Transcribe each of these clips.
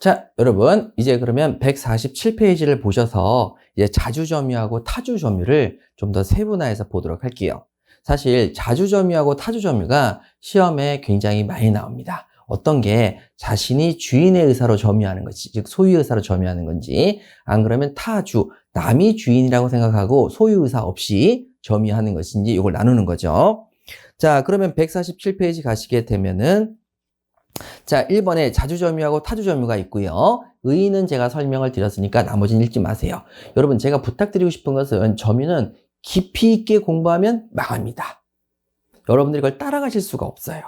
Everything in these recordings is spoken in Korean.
자, 여러분, 이제 그러면 147페이지를 보셔서 이제 자주점유하고 타주점유를 좀 더 세분화해서 보도록 할게요. 사실 자주점유하고 타주점유가 시험에 굉장히 많이 나옵니다. 어떤 게 자신이 주인의 의사로 점유하는 건지, 즉 소유 의사로 점유하는 건지, 안 그러면 타주, 남이 주인이라고 생각하고 소유 의사 없이 점유하는 것인지 이걸 나누는 거죠. 자, 그러면 147페이지 가시게 되면은 자, 1번에 자주점유하고 타주점유가 있고요. 의의는 제가 설명을 드렸으니까 나머지는 읽지 마세요. 여러분, 제가 부탁드리고 싶은 것은 점유는 깊이 있게 공부하면 망합니다. 여러분들이 그걸 따라가실 수가 없어요.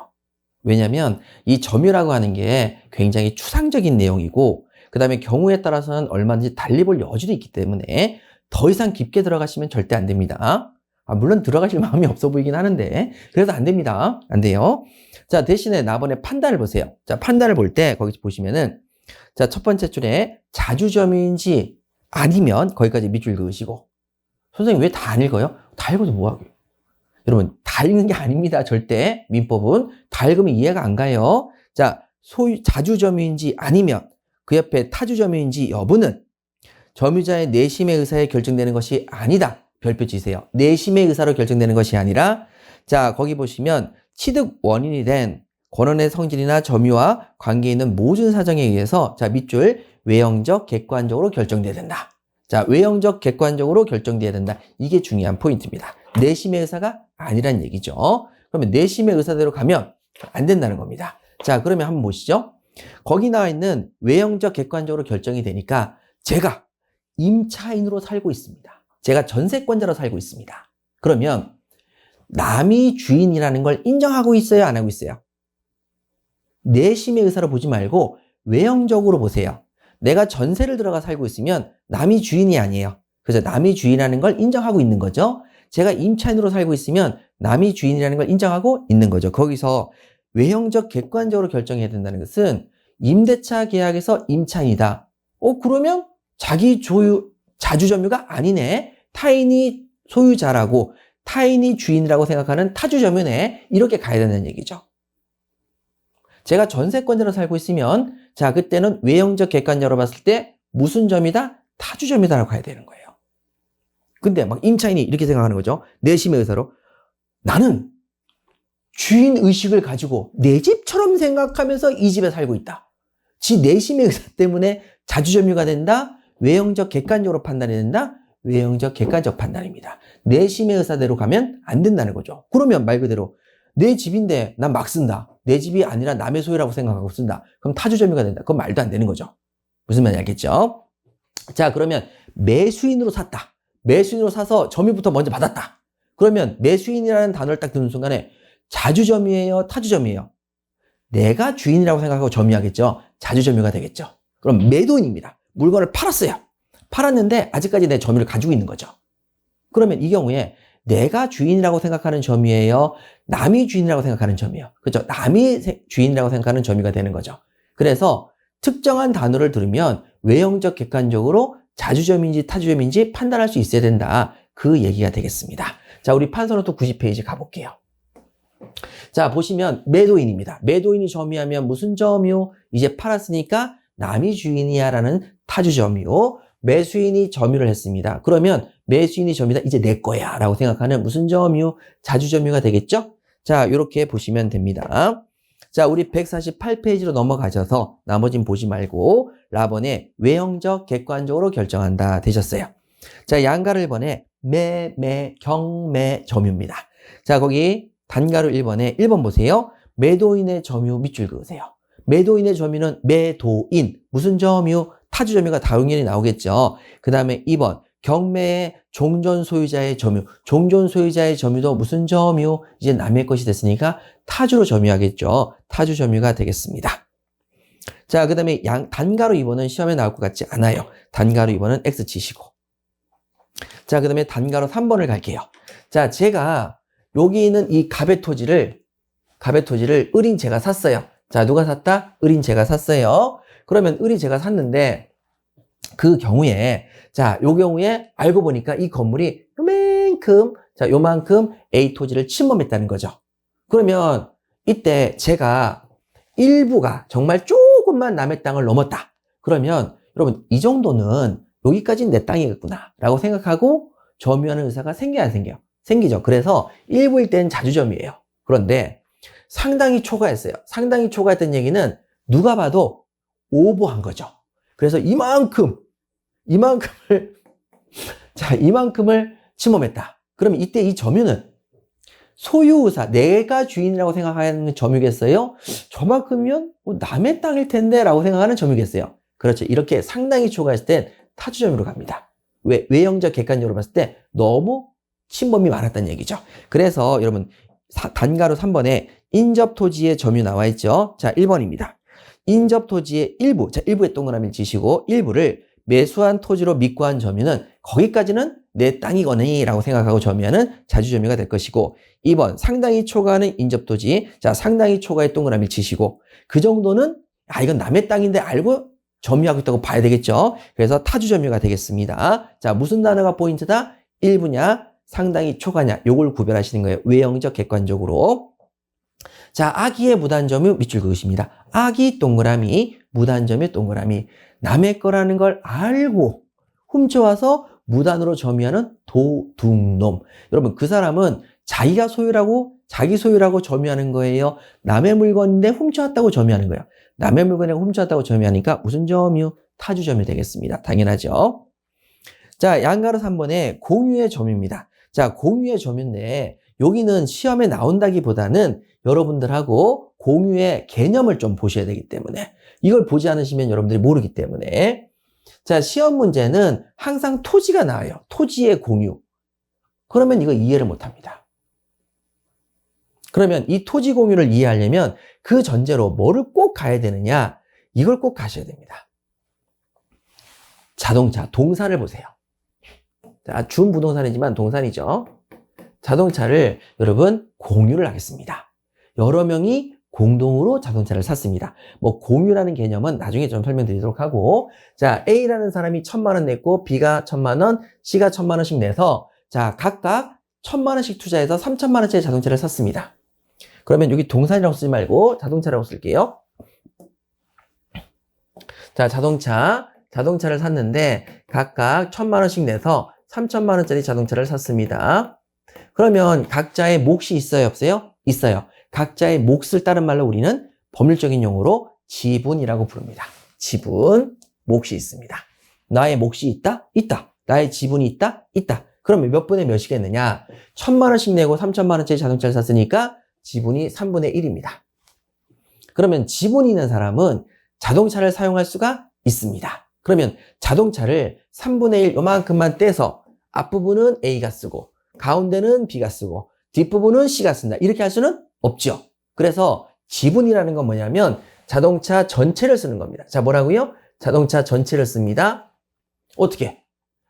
왜냐하면 이 점유라고 하는 게 굉장히 추상적인 내용이고 그 다음에 경우에 따라서는 얼마든지 달리 볼 여지도 있기 때문에 더 이상 깊게 들어가시면 절대 안 됩니다. 물론 들어가실 마음이 없어 보이긴 하는데 그래서 안 됩니다. 안 돼요. 자, 대신에 나번에 판단을 보세요. 자, 판단을 볼 때 거기 보시면은 자, 첫 번째 줄에 자주점유인지 아니면 거기까지 밑줄 그으시고 선생님 왜 다 안 읽어요? 다 읽어도 뭐하게요? 여러분 다 읽는 게 아닙니다. 절대 민법은 다 읽으면 이해가 안 가요. 자, 자주점유인지 아니면 그 옆에 타주점유인지 여부는 점유자의 내심의 의사에 결정되는 것이 아니다. 별표 치세요. 내심의 의사로 결정되는 것이 아니라 자, 거기 보시면 취득 원인이 된 권원의 성질이나 점유와 관계에 있는 모든 사정에 의해서 자, 밑줄 외형적 객관적으로 결정돼야 된다. 자, 외형적 객관적으로 결정돼야 된다. 이게 중요한 포인트입니다. 내심의 의사가 아니란 얘기죠. 그러면 내심의 의사대로 가면 안 된다는 겁니다. 자, 그러면 한번 보시죠. 거기 나와 있는 외형적 객관적으로 결정이 되니까 제가 임차인으로 살고 있습니다. 제가 전세권자로 살고 있습니다. 그러면 남이 주인이라는 걸 인정하고 있어요? 안 하고 있어요? 내심의 의사로 보지 말고 외형적으로 보세요. 내가 전세를 들어가 살고 있으면 남이 주인이 아니에요. 그래서 남이 주인이라는 걸 인정하고 있는 거죠. 제가 임차인으로 살고 있으면 남이 주인이라는 걸 인정하고 있는 거죠. 거기서 외형적 객관적으로 결정해야 된다는 것은 임대차 계약에서 임차인이다. 그러면 자기 자주점유가 아니네. 타인이 소유자라고 타인이 주인이라고 생각하는 타주점유네. 이렇게 가야 된다는 얘기죠. 제가 전세권자로 살고 있으면 자, 그때는 외형적 객관적으로 봤을 때 무슨 점이다? 타주점이다라고 가야 되는 거예요. 근데 막 임차인이 이렇게 생각하는 거죠. 내심의 의사로 나는 주인의식을 가지고 내 집처럼 생각하면서 이 집에 살고 있다. 지 내심의 의사 때문에 자주점유가 된다. 외형적 객관적으로 판단이 된다. 외형적 객관적 판단입니다. 내심의 의사대로 가면 안 된다는 거죠. 그러면 말 그대로 내 집인데 난 막 쓴다. 내 집이 아니라 남의 소유라고 생각하고 쓴다. 그럼 타주점유가 된다. 그건 말도 안 되는 거죠. 무슨 말인지 알겠죠? 자, 그러면 매수인으로 샀다. 매수인으로 사서 점유부터 먼저 받았다. 그러면 매수인이라는 단어를 딱 듣는 순간에 자주점유예요? 타주점유예요? 내가 주인이라고 생각하고 점유하겠죠. 자주점유가 되겠죠. 그럼 매도인입니다. 물건을 팔았어요. 팔았는데 아직까지 내 점유를 가지고 있는 거죠. 그러면 이 경우에 내가 주인이라고 생각하는 점유예요? 남이 주인이라고 생각하는 점이에요. 그렇죠? 남이 주인이라고 생각하는 점유가 되는 거죠. 그래서 특정한 단어를 들으면 외형적 객관적으로 자주점인지 타주점인지 판단할 수 있어야 된다. 그 얘기가 되겠습니다. 자, 우리 판서노트 90페이지 가볼게요. 자, 보시면 매도인입니다. 매도인이 점유하면 무슨 점유? 이제 팔았으니까 남이 주인이야 라는 타주점유. 매수인이 점유를 했습니다. 그러면 매수인이 점유다. 이제 내 거야 라고 생각하는 무슨 점유? 자주점유가 되겠죠? 자, 이렇게 보시면 됩니다. 자, 우리 148페이지로 넘어가셔서 나머진 보지 말고 라번에 외형적 객관적으로 결정한다 되셨어요. 자, 양가를 1번에 경매 점유입니다. 자, 거기 단가로 1번에 1번 보세요. 매도인의 점유 밑줄 그으세요. 매도인의 점유는 매도인 무슨 점유? 타주점유가 당연히 나오겠죠. 그 다음에 2번 경매의 종전 소유자의 점유. 종전 소유자의 점유도 무슨 점유? 이제 남의 것이 됐으니까 타주로 점유하겠죠. 타주 점유가 되겠습니다. 자, 그 다음에 단가로 2번은 시험에 나올 것 같지 않아요. 단가로 2번은 X 치시고. 자, 그 다음에 단가로 3번을 갈게요. 자, 제가 여기 있는 이 갑의 토지를 을인 제가 샀어요. 자, 누가 샀다? 을인 제가 샀어요. 그러면 을이 제가 샀는데 그 경우에 자, 요 경우에 알고 보니까 이 건물이 요만큼 A 토지를 침범했다는 거죠. 그러면 이때 제가 일부가 정말 조금만 남의 땅을 넘었다. 그러면 여러분 이 정도는 여기까지는 내 땅이겠구나 라고 생각하고 점유하는 의사가 생겨야 생겨요. 생기죠. 그래서 일부일 때는 자주 점유해요. 그런데 상당히 초과했어요. 상당히 초과했던 얘기는 누가 봐도 오버한 거죠. 그래서 이만큼을 침범했다. 그러면 이때 이 점유는 소유의사, 내가 주인이라고 생각하는 점유겠어요? 저만큼이면 남의 땅일 텐데 라고 생각하는 점유겠어요? 그렇죠. 이렇게 상당히 초과했을 땐 타주점유로 갑니다. 외형적 객관적으로 봤을 때 너무 침범이 많았다는 얘기죠. 그래서 여러분 단가로 3번에 인접토지의 점유 나와 있죠. 자, 1번입니다. 인접토지의 일부, 자, 일부의 동그라미를 치시고 일부를 매수한 토지로 믿고한 점유는 거기까지는 내 땅이거니 라고 생각하고 점유하는 자주점유가 될 것이고 2번 상당히 초과하는 인접토지, 자, 상당히 초과의 동그라미를 치시고 그 정도는 이건 남의 땅인데 알고 점유하고 있다고 봐야 되겠죠. 그래서 타주점유가 되겠습니다. 자, 무슨 단어가 포인트다? 일부냐 상당히 초과냐 요걸 구별하시는 거예요. 외형적 객관적으로. 자, 악의의 무단점유 밑줄 그으십니다. 악의 동그라미, 무단점유 동그라미. 남의 거라는 걸 알고 훔쳐와서 무단으로 점유하는 도둑놈. 여러분 그 사람은 자기가 소유라고 자기 소유라고 점유하는 거예요. 남의 물건인데 훔쳐왔다고 점유하는 거예요. 남의 물건에 훔쳐왔다고 점유하니까 무슨 점유? 타주점유 되겠습니다. 당연하죠. 자, 양가로 3번에 공유의 점유입니다. 자, 공유의 점유인데 여기는 시험에 나온다기보다는 여러분들하고 공유의 개념을 좀 보셔야 되기 때문에 이걸 보지 않으시면 여러분들이 모르기 때문에 자, 시험 문제는 항상 토지가 나와요. 토지의 공유. 그러면 이거 이해를 못합니다. 그러면 이 토지 공유를 이해하려면 그 전제로 뭐를 꼭 가야 되느냐? 이걸 꼭 가셔야 됩니다. 자동차, 동사를 보세요. 자, 준부동산이지만 동산이죠. 자동차를 여러분 공유를 하겠습니다. 여러 명이 공동으로 자동차를 샀습니다. 뭐 공유라는 개념은 나중에 좀 설명드리도록 하고 자, A라는 사람이 1,000만 원 냈고 B가 1,000만 원, C가 1,000만 원씩 내서 자, 각각 1,000만 원씩 투자해서 3,000만 원짜리 자동차를 샀습니다. 그러면 여기 동산이라고 쓰지 말고 자동차라고 쓸게요. 자, 자동차를 샀는데 각각 1,000만 원씩 내서 3,000만 원짜리 자동차를 샀습니다. 그러면 각자의 몫이 있어요, 없어요? 있어요. 각자의 몫을 다른 말로 우리는 법률적인 용어로 지분이라고 부릅니다. 지분, 몫이 있습니다. 나의 몫이 있다? 있다. 나의 지분이 있다? 있다. 그러면 몇 분의 몇이겠느냐? 1,000만 원씩 내고 3,000만 원짜리 자동차를 샀으니까 지분이 3분의 1입니다. 그러면 지분이 있는 사람은 자동차를 사용할 수가 있습니다. 그러면 자동차를 3분의 1 요만큼만 떼서 앞부분은 A가 쓰고 가운데는 B가 쓰고 뒷부분은 C가 쓴다. 이렇게 할 수는 없죠. 그래서 지분이라는 건 뭐냐면 자동차 전체를 쓰는 겁니다. 자, 뭐라고요? 자동차 전체를 씁니다. 어떻게?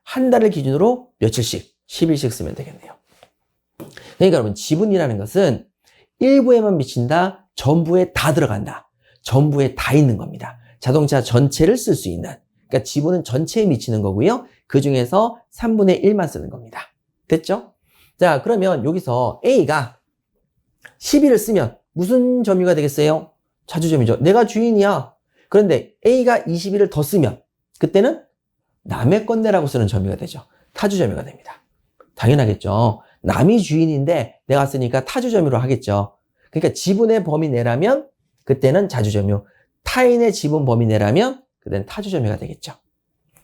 한 달을 기준으로 며칠씩, 10일씩 쓰면 되겠네요. 그러니까 여러분 지분이라는 것은 일부에만 미친다, 전부에 다 들어간다. 전부에 다 있는 겁니다. 자동차 전체를 쓸 수 있는. 그러니까 지분은 전체에 미치는 거고요. 그 중에서 3분의 1만 쓰는 겁니다. 됐죠? 자, 그러면 여기서 A가 10일을 쓰면 무슨 점유가 되겠어요? 자주점유죠. 내가 주인이야. 그런데 A가 20일을 더 쓰면 그때는 남의 건네라고 쓰는 점유가 되죠. 타주점유가 됩니다. 당연하겠죠. 남이 주인인데 내가 쓰니까 타주점유로 하겠죠. 그러니까 지분의 범위 내라면 그때는 자주점유. 타인의 지분 범위 내라면 그때는 타주점유가 되겠죠.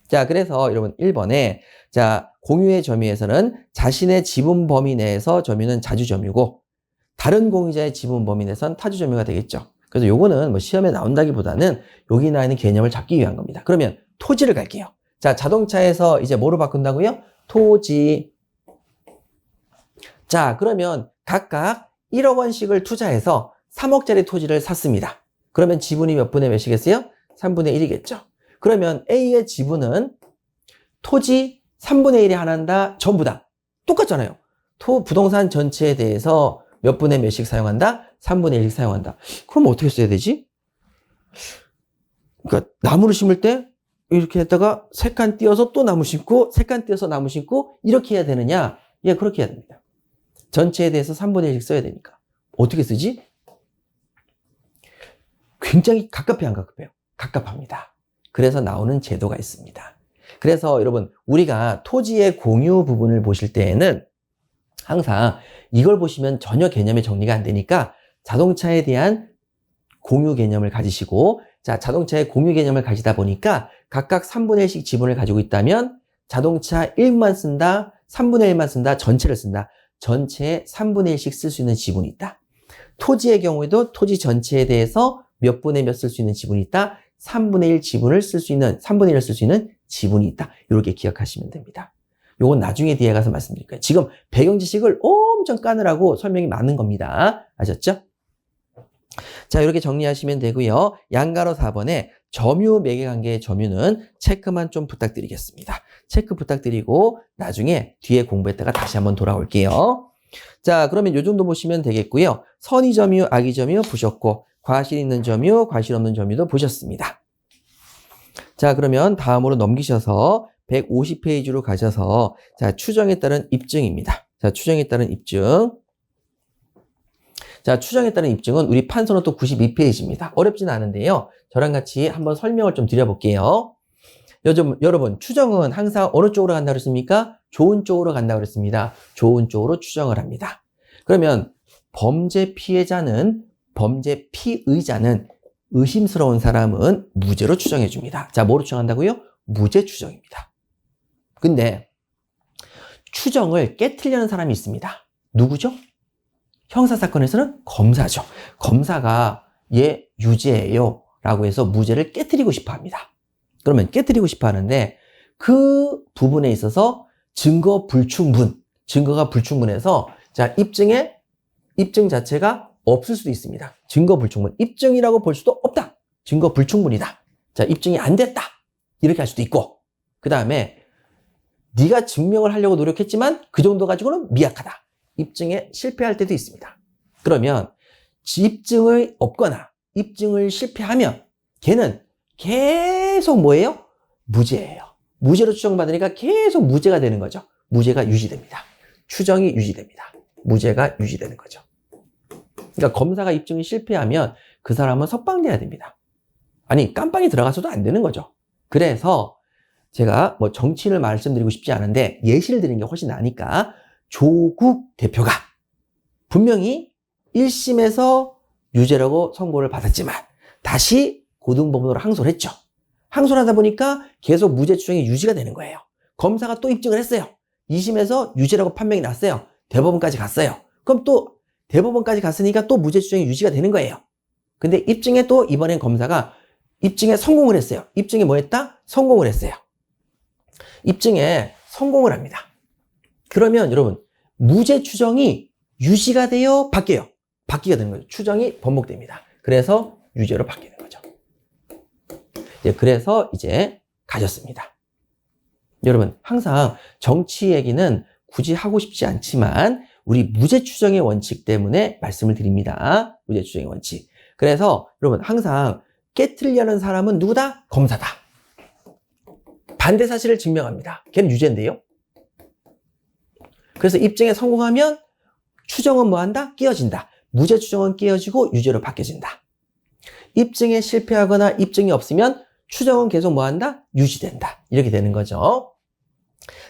자, 그래서 여러분 1번에 자, 공유의 점유에서는 자신의 지분 범위 내에서 점유는 자주점유고 다른 공유자의 지분 범위 내에서는 타주점유가 되겠죠. 그래서 요거는 뭐 시험에 나온다기보다는 여기 나와 있는 개념을 잡기 위한 겁니다. 그러면 토지를 갈게요. 자, 자동차에서 이제 뭐로 바꾼다고요? 토지. 자, 그러면 각각 1억 원씩을 투자해서 3억짜리 토지를 샀습니다. 그러면 지분이 몇 분의 몇이겠어요? 3분의 1이겠죠. 그러면 A의 지분은 토지 3분의 1이 하나인다, 전부 다. 똑같잖아요. 부동산 전체에 대해서 몇 분의 몇씩 사용한다? 3분의 1씩 사용한다. 그럼 어떻게 써야 되지? 그러니까 나무를 심을 때 이렇게 했다가 3칸 띄어서 또 나무 심고 3칸 띄어서 나무 심고 이렇게 해야 되느냐? 예, 그렇게 해야 됩니다. 전체에 대해서 3분의 1씩 써야 되니까. 어떻게 쓰지? 굉장히 갑갑해요, 안 갑갑해요? 갑갑합니다. 그래서 나오는 제도가 있습니다. 그래서 여러분, 우리가 토지의 공유 부분을 보실 때에는 항상 이걸 보시면 전혀 개념의 정리가 안 되니까 자동차에 대한 공유 개념을 가지시고, 자, 자동차의 공유 개념을 가지다 보니까 각각 3분의 1씩 지분을 가지고 있다면 자동차 1만 쓴다, 3분의 1만 쓴다, 전체를 쓴다. 전체의 3분의 1씩 쓸 수 있는 지분이 있다. 토지의 경우에도 토지 전체에 대해서 몇 분의 몇 쓸 수 있는 지분이 있다. 3분의 1 지분을 쓸 수 있는, 3분의 1을 쓸 수 있는 지분이 있다. 이렇게 기억하시면 됩니다. 요건 나중에 뒤에 가서 말씀드릴 거예요. 지금 배경 지식을 엄청 까느라고 설명이 많은 겁니다. 아셨죠? 자, 이렇게 정리하시면 되고요. 양가로 4번에 점유 매개관계의 점유는 체크만 좀 부탁드리겠습니다. 체크 부탁드리고 나중에 뒤에 공부했다가 다시 한번 돌아올게요. 자, 그러면 요 정도 보시면 되겠고요. 선의 점유, 악의 점유 보셨고, 과실 있는 점유, 과실 없는 점유도 보셨습니다. 자, 그러면 다음으로 넘기셔서 150페이지로 가셔서, 자, 추정에 따른 입증입니다. 자, 추정에 따른 입증. 자, 추정에 따른 입증은 우리 판서노트 92페이지입니다. 어렵진 않은데요. 저랑 같이 한번 설명을 좀 드려볼게요. 여러분, 추정은 항상 어느 쪽으로 간다고 그랬습니까? 좋은 쪽으로 간다고 그랬습니다. 좋은 쪽으로 추정을 합니다. 그러면 범죄 피의자는 의심스러운 사람은 무죄로 추정해 줍니다. 자, 뭐로 추정한다고요? 무죄 추정입니다. 근데 추정을 깨트리려는 사람이 있습니다. 누구죠? 형사사건에서는 검사죠. 검사가 얘 유죄예요 라고 해서 무죄를 깨트리고 싶어 합니다. 그러면 깨트리고 싶어 하는데 그 부분에 있어서 증거가 불충분해서, 자, 입증 자체가 없을 수도 있습니다. 증거 불충분. 입증이라고 볼 수도 없다. 증거 불충분이다. 자, 입증이 안 됐다. 이렇게 할 수도 있고, 그 다음에 네가 증명을 하려고 노력했지만 그 정도 가지고는 미약하다. 입증에 실패할 때도 있습니다. 그러면 입증을 없거나 입증을 실패하면 걔는 계속 뭐예요? 무죄예요. 무죄로 추정받으니까 계속 무죄가 되는 거죠. 무죄가 유지됩니다. 추정이 유지됩니다. 무죄가 유지되는 거죠. 그러니까 검사가 입증이 실패하면 그 사람은 석방돼야 됩니다. 아니, 깜빵이 들어가서도 안 되는 거죠. 그래서 제가 뭐 정치인을 말씀드리고 싶지 않은데 예시를 드리는 게 훨씬 나으니까, 조국 대표가 분명히 1심에서 유죄라고 선고를 받았지만 다시 고등법원으로 항소를 했죠. 항소를 하다 보니까 계속 무죄 추정이 유지가 되는 거예요. 검사가 또 입증을 했어요. 2심에서 유죄라고 판명이 났어요. 대법원까지 갔어요. 그럼 또 대법원까지 갔으니까 또 무죄 추정이 유지가 되는 거예요. 근데 입증에 또 이번엔 검사가 입증에 성공을 했어요. 입증에 뭐 했다? 성공을 했어요. 입증에 성공을 합니다. 그러면 여러분, 무죄 추정이 유지가 돼요? 바뀌어요? 바뀌게 되는 거죠. 추정이 번복됩니다. 그래서 유죄로 바뀌는 거죠. 그래서 이제 가졌습니다. 여러분, 항상 정치 얘기는 굳이 하고 싶지 않지만 우리 무죄 추정의 원칙 때문에 말씀을 드립니다. 무죄 추정의 원칙. 그래서 여러분, 항상 깨트리려는 사람은 누구다? 검사다. 반대 사실을 증명합니다. 걔는 유죄인데요. 그래서 입증에 성공하면 추정은 뭐한다? 끼어진다. 무죄 추정은 끼어지고 유죄로 바뀌어진다. 입증에 실패하거나 입증이 없으면 추정은 계속 뭐한다? 유지된다. 이렇게 되는 거죠.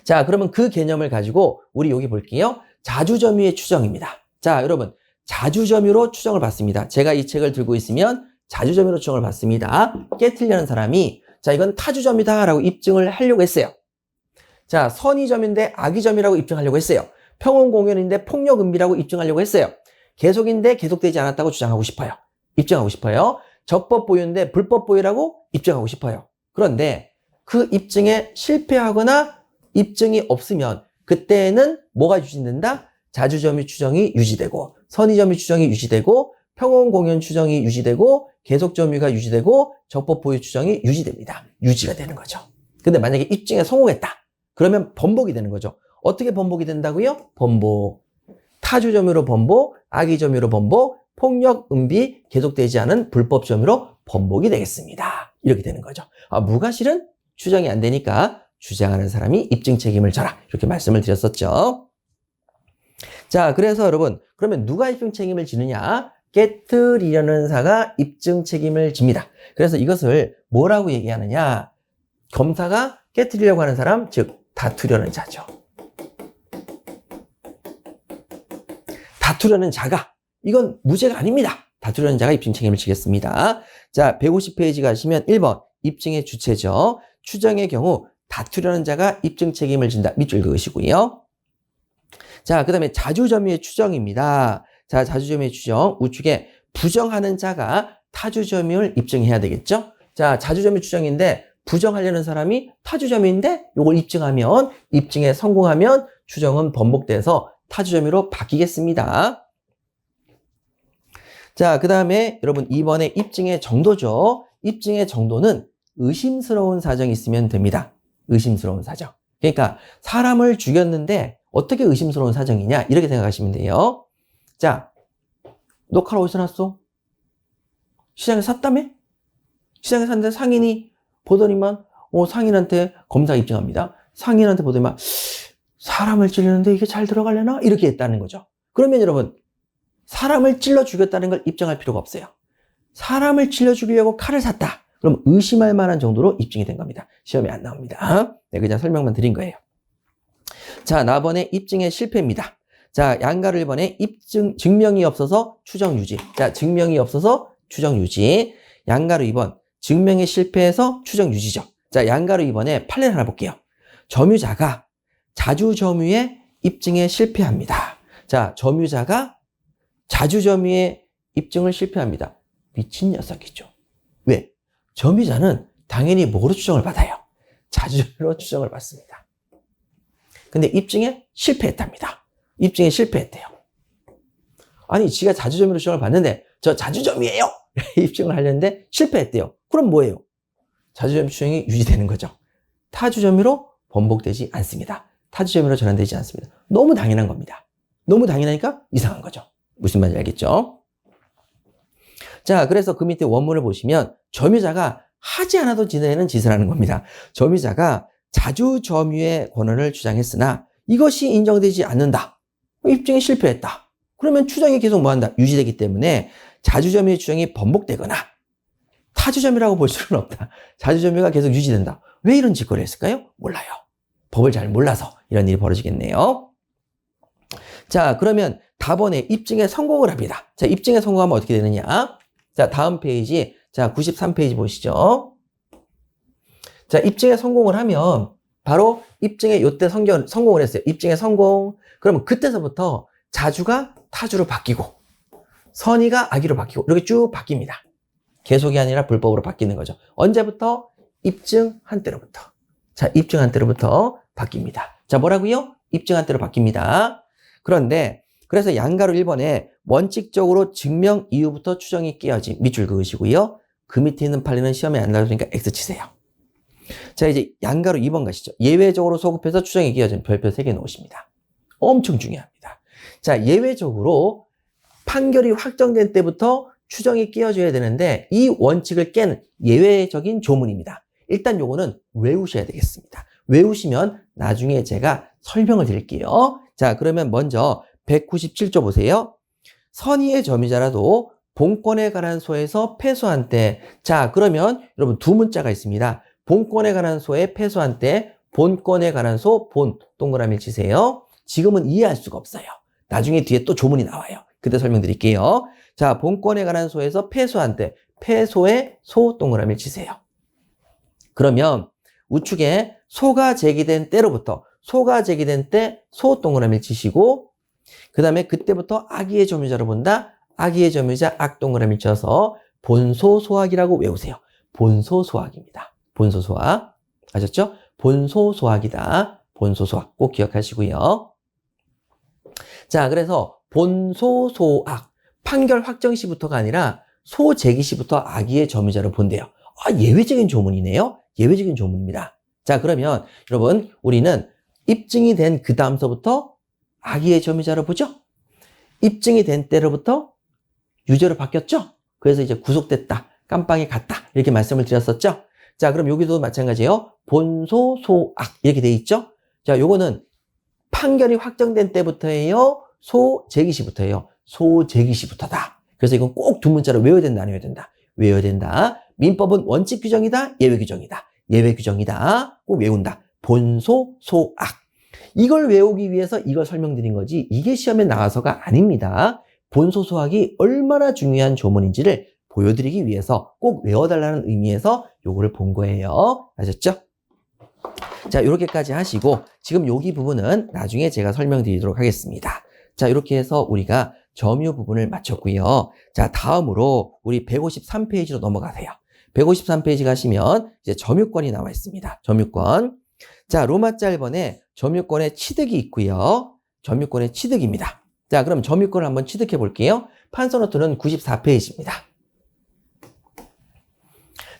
자, 그러면 그 개념을 가지고 우리 여기 볼게요. 자주점유의 추정입니다. 자, 여러분, 자주점유로 추정을 받습니다. 제가 이 책을 들고 있으면 자주점유로 추정을 받습니다. 깨트리려는 사람이, 자, 이건 타주점이다 라고 입증을 하려고 했어요. 자, 선의점인데 악의점이라고 입증하려고 했어요. 평온공연인데 폭력은비라고 입증하려고 했어요. 계속인데 계속되지 않았다고 주장하고 싶어요. 입증하고 싶어요. 적법 보유인데 불법 보유라고 입증하고 싶어요. 그런데 그 입증에 실패하거나 입증이 없으면 그때는 뭐가 유지된다? 자주점유 추정이 유지되고, 선의점유 추정이 유지되고, 평온공연 추정이 유지되고, 계속점유가 유지되고, 적법 보유 추정이 유지됩니다. 유지가 되는 거죠. 근데 만약에 입증에 성공했다. 그러면 번복이 되는 거죠. 어떻게 번복이 된다고요? 번복. 타주점유로 번복, 악의점유로 번복, 폭력, 은비, 계속되지 않은 불법점유로 번복이 되겠습니다. 이렇게 되는 거죠. 무과실은 추정이 안 되니까 주장하는 사람이 입증 책임을 져라. 이렇게 말씀을 드렸었죠. 자, 그래서 여러분, 그러면 누가 입증 책임을 지느냐? 깨트리려는 사가 입증 책임을 집니다. 그래서 이것을 뭐라고 얘기하느냐? 검사가 깨트리려고 하는 사람, 즉 다투려는 자죠. 다투려는 자가, 이건 무죄가 아닙니다. 다투려는 자가 입증 책임을 지겠습니다. 자, 150페이지 가시면 1번 입증의 주체죠. 추정의 경우 다투려는 자가 입증 책임을 진다. 밑줄 그으시고요. 자, 그 다음에 자주점유의 추정입니다. 자, 자주점유의 추정. 우측에 부정하는 자가 타주점유를 입증해야 되겠죠? 자, 자주점유 추정인데 부정하려는 사람이 타주점유인데 이걸 입증하면, 입증에 성공하면 추정은 번복돼서 타주점유로 바뀌겠습니다. 자, 그 다음에 여러분 2번에 입증의 정도죠. 입증의 정도는 의심스러운 사정이 있으면 됩니다. 의심스러운 사정. 그러니까 사람을 죽였는데 어떻게 의심스러운 사정이냐, 이렇게 생각하시면 돼요. 자, 너 칼 어디서 났어? 시장에서 샀다며? 시장에서 샀는데 상인이 보더니만 상인한테 검사가 입증합니다. 상인한테 보더니만 사람을 찌르는데 이게 잘 들어가려나? 이렇게 했다는 거죠. 그러면 여러분, 사람을 찔러 죽였다는 걸 입증할 필요가 없어요. 사람을 찔러 죽이려고 칼을 샀다. 그럼 의심할 만한 정도로 입증이 된 겁니다. 시험에 안 나옵니다. 네, 그냥 설명만 드린 거예요. 자, 나번에 입증의 실패입니다. 자, 양가로 1번에 입증, 증명이 없어서 추정 유지. 자, 증명이 없어서 추정 유지. 양가로 2번, 증명에 실패해서 추정 유지죠. 자, 양가로 2번에 판례를 하나 볼게요. 점유자가 자주점유의 입증에 실패합니다. 자, 점유자가 자주점유의 입증을 실패합니다. 미친 녀석이죠. 왜? 점유자는 당연히 뭐로 추정을 받아요? 자주점유로 추정을 받습니다. 근데 입증에 실패했답니다. 입증에 실패했대요. 아니, 지가 자주점유로 추정을 받는데 저 자주점유예요! 입증을 하려는데 실패했대요. 그럼 뭐예요? 자주점유 추정이 유지되는 거죠. 타주점유로 번복되지 않습니다. 타주점유로 전환되지 않습니다. 너무 당연한 겁니다. 너무 당연하니까 이상한 거죠. 무슨 말인지 알겠죠? 자, 그래서 그 밑에 원문을 보시면 점유자가 하지 않아도 지내는 짓을 하는 겁니다. 점유자가 자주점유의 권한을 주장했으나 이것이 인정되지 않는다. 입증이 실패했다. 그러면 추정이 계속 뭐한다? 유지되기 때문에 자주점유의 추정이 번복되거나 타주점유라고 볼 수는 없다. 자주점유가 계속 유지된다. 왜 이런 짓거리를 했을까요? 몰라요. 법을 잘 몰라서 이런 일이 벌어지겠네요. 자, 그러면 답원에 입증에 성공을 합니다. 자, 입증에 성공하면 어떻게 되느냐? 자, 다음 페이지. 자, 93페이지 보시죠. 자, 입증에 성공을 하면 바로 입증에 요때 성공을 했어요. 입증에 성공. 그러면 그때서부터 자주가 타주로 바뀌고 선의가 악의로 바뀌고 이렇게 쭉 바뀝니다. 계속이 아니라 불법으로 바뀌는 거죠. 언제부터? 입증한 때로부터. 자, 입증한 때로부터 바뀝니다. 자, 뭐라고요? 입증한 때로 바뀝니다. 그런데 그래서 양가로 1번에 원칙적으로 증명 이후부터 추정이 깨어짐. 밑줄 그으시고요. 그 밑에 있는 판례는 시험에 안 나오니까 X 치세요. 자, 이제 양가로 2번 가시죠. 예외적으로 소급해서 추정이 깨어짐. 별표 3개 놓으십니다. 엄청 중요합니다. 자, 예외적으로 판결이 확정된 때부터 추정이 끼워줘야 되는데 이 원칙을 깬 예외적인 조문입니다. 일단 요거는 외우셔야 되겠습니다. 외우시면 나중에 제가 설명을 드릴게요. 자, 그러면 먼저 197조 보세요. 선의의 점유자라도 본권에 관한 소에서 패소한 때. 자, 그러면 여러분 두 문자가 있습니다. 본권에 관한 소에 패소한 때, 본권에 관한 소, 본 동그라미 치세요. 지금은 이해할 수가 없어요. 나중에 뒤에 또 조문이 나와요. 그때 설명드릴게요. 자, 본권에 관한 소에서 패소한 때, 패소의 소 동그라미 치세요. 그러면 우측에 소가 제기된 때로부터, 소가 제기된 때 소 동그라미 치시고, 그 다음에 그때부터 악의의 점유자로 본다. 악의의 점유자 악 동그라미 쳐서 본소소악이라고 외우세요. 본소소악입니다. 본소소악. 아셨죠? 본소소악이다. 본소소악 꼭 기억하시고요. 자, 그래서 본소소악. 판결 확정 시부터가 아니라 소 제기 시부터 악의의 점유자로 본대요. 아, 예외적인 조문이네요. 예외적인 조문입니다. 자, 그러면 여러분 우리는 입증이 된 그 다음서부터 악의의 점유자로 보죠. 입증이 된 때로부터 유죄로 바뀌었죠. 그래서 이제 구속됐다. 깜빵에 갔다. 이렇게 말씀을 드렸었죠. 자, 그럼 여기도 마찬가지예요. 본소소악 이렇게 돼 있죠. 자, 요거는 판결이 확정된 때부터예요. 소 제기 시부터예요. 소 제기 시부터다. 그래서 이건 꼭 두 문자로 외워야 된다, 안 외워야 된다? 외워야 된다. 민법은 원칙 규정이다, 예외 규정이다. 예외 규정이다. 꼭 외운다. 본소, 소악. 이걸 외우기 위해서 이걸 설명드린 거지 이게 시험에 나와서가 아닙니다. 본소, 소악이 얼마나 중요한 조문인지를 보여드리기 위해서 꼭 외워달라는 의미에서 요거를 본 거예요. 아셨죠? 자, 요렇게까지 하시고 지금 여기 부분은 나중에 제가 설명드리도록 하겠습니다. 자, 이렇게 해서 우리가 점유 부분을 마쳤고요. 자, 다음으로 우리 153페이지로 넘어가세요. 153페이지 가시면 이제 점유권이 나와 있습니다. 점유권. 자, 로마자 1번에 점유권의 취득이 있고요. 점유권의 취득입니다. 자, 그럼 점유권을 한번 취득해 볼게요. 판서노트는 94페이지입니다.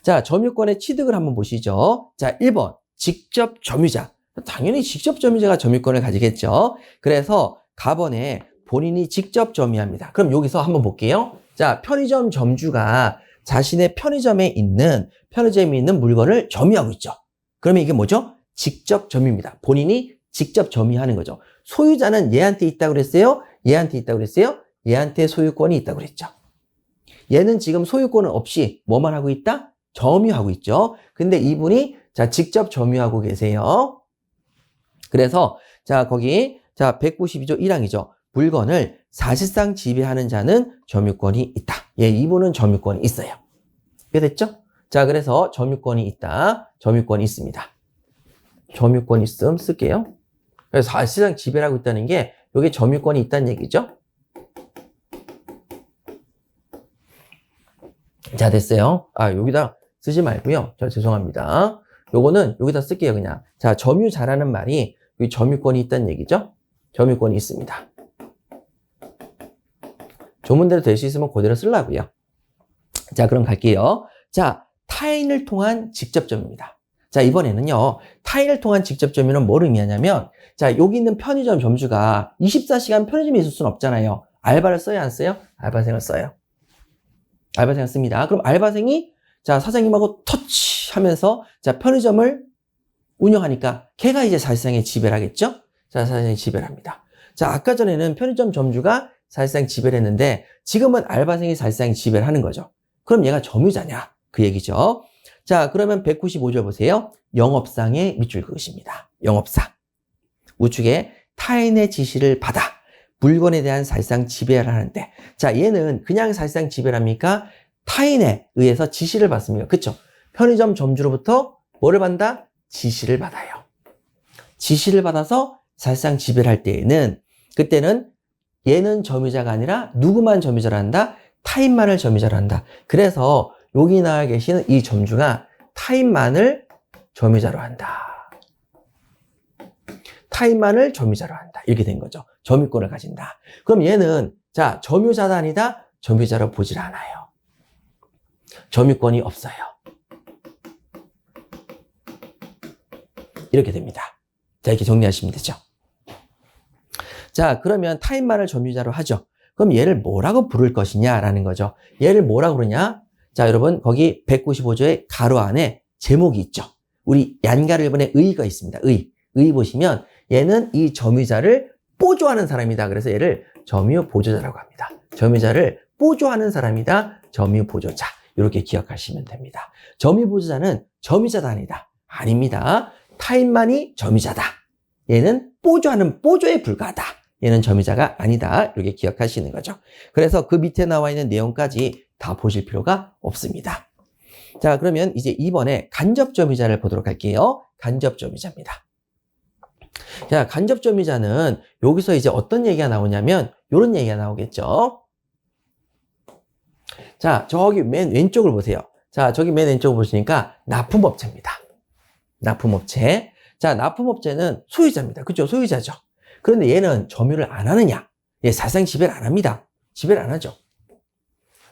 자, 점유권의 취득을 한번 보시죠. 자, 1번 직접 점유자. 당연히 직접 점유자가 점유권을 가지겠죠. 그래서 가번에 본인이 직접 점유합니다. 그럼 여기서 한번 볼게요. 자, 편의점 점주가 자신의 편의점에 있는 물건을 점유하고 있죠. 그러면 이게 뭐죠? 직접 점유입니다. 본인이 직접 점유하는 거죠. 소유자는 얘한테 있다고 그랬어요? 얘한테 있다고 그랬어요? 얘한테 소유권이 있다고 그랬죠. 얘는 지금 소유권은 없이 뭐만 하고 있다? 점유하고 있죠. 근데 이분이 자, 직접 점유하고 계세요. 그래서 자, 거기 자, 192조 1항이죠. 물건을 사실상 지배하는 자는 점유권이 있다. 예, 이분은 점유권이 있어요. 이해됐죠? 자, 그래서 점유권이 있다. 점유권이 있습니다. 점유권이 있음 쓸게요. 그래서 사실상 지배를 하고 있다는 게 여기 점유권이 있다는 얘기죠. 자, 됐어요. 아, 여기다 쓰지 말고요. 저 죄송합니다. 요거는 여기다 쓸게요, 그냥. 자, 점유자라는 말이 여기 점유권이 있다는 얘기죠. 점유권이 있습니다. 조문대로 될 수 있으면 그대로 쓰려고요. 자, 그럼 갈게요. 자, 타인을 통한 직접점입니다. 자, 이번에는요. 타인을 통한 직접점유는 뭘 의미하냐면 자, 여기 있는 편의점 점주가 24시간 편의점에 있을 수는 없잖아요. 알바를 써야 안 써요? 알바생을 써요. 알바생을 씁니다. 그럼 알바생이 자, 사장님하고 터치하면서 자, 편의점을 운영하니까 걔가 이제 사실상의 지배를 하겠죠? 자, 사실상의 지배를 합니다. 자, 아까 전에는 편의점 점주가 사실상 지배를 했는데 지금은 알바생이 사실상 지배를 하는 거죠. 그럼 얘가 점유자냐? 그 얘기죠. 자, 그러면 195절 보세요. 영업상의 밑줄 그것입니다. 영업상. 우측에 타인의 지시를 받아 물건에 대한 사실상 지배를 하는데 자, 얘는 그냥 사실상 지배를 합니까? 타인에 의해서 지시를 받습니다. 그쵸? 편의점 점주로부터 뭐를 받는다? 지시를 받아요. 지시를 받아서 사실상 지배를 할 때에는 그때는 얘는 점유자가 아니라 누구만 점유자를 한다? 타인만을 점유자로 한다. 그래서 여기 나와 계시는 이 점주가 타인만을 점유자로 한다. 타인만을 점유자로 한다. 이렇게 된 거죠. 점유권을 가진다. 그럼 얘는 자, 점유자다 아니다? 점유자로 보질 않아요. 점유권이 없어요. 이렇게 됩니다. 자, 이렇게 정리하시면 되죠. 자, 그러면 타인만을 점유자로 하죠. 그럼 얘를 뭐라고 부를 것이냐라는 거죠. 얘를 뭐라고 그러냐? 자, 여러분 거기 195조의 가로 안에 제목이 있죠. 우리 얀가를 1번에 의가 있습니다. 의 보시면 얘는 이 점유자를 보조하는 사람이다. 그래서 얘를 점유보조자라고 합니다. 점유자를 보조하는 사람이다. 점유보조자. 이렇게 기억하시면 됩니다. 점유보조자는 점유자다 아니다. 아닙니다. 타인만이 점유자다. 얘는 보조하는 보조에 불과하다. 얘는 점유자가 아니다. 이렇게 기억하시는 거죠. 그래서 그 밑에 나와 있는 내용까지 다 보실 필요가 없습니다. 자, 그러면 이제 2번에 간접점유자를 보도록 할게요. 간접점유자입니다. 자, 간접점유자는 여기서 이제 어떤 얘기가 나오냐면 이런 얘기가 나오겠죠. 자, 저기 맨 왼쪽을 보세요. 자, 저기 맨 왼쪽을 보시니까 납품업체입니다. 납품업체. 자, 납품업체는 소유자입니다. 그죠? 소유자죠. 그런데 얘는 점유를 안 하느냐? 얘 사실상 지배를 안 합니다. 지배를 안 하죠.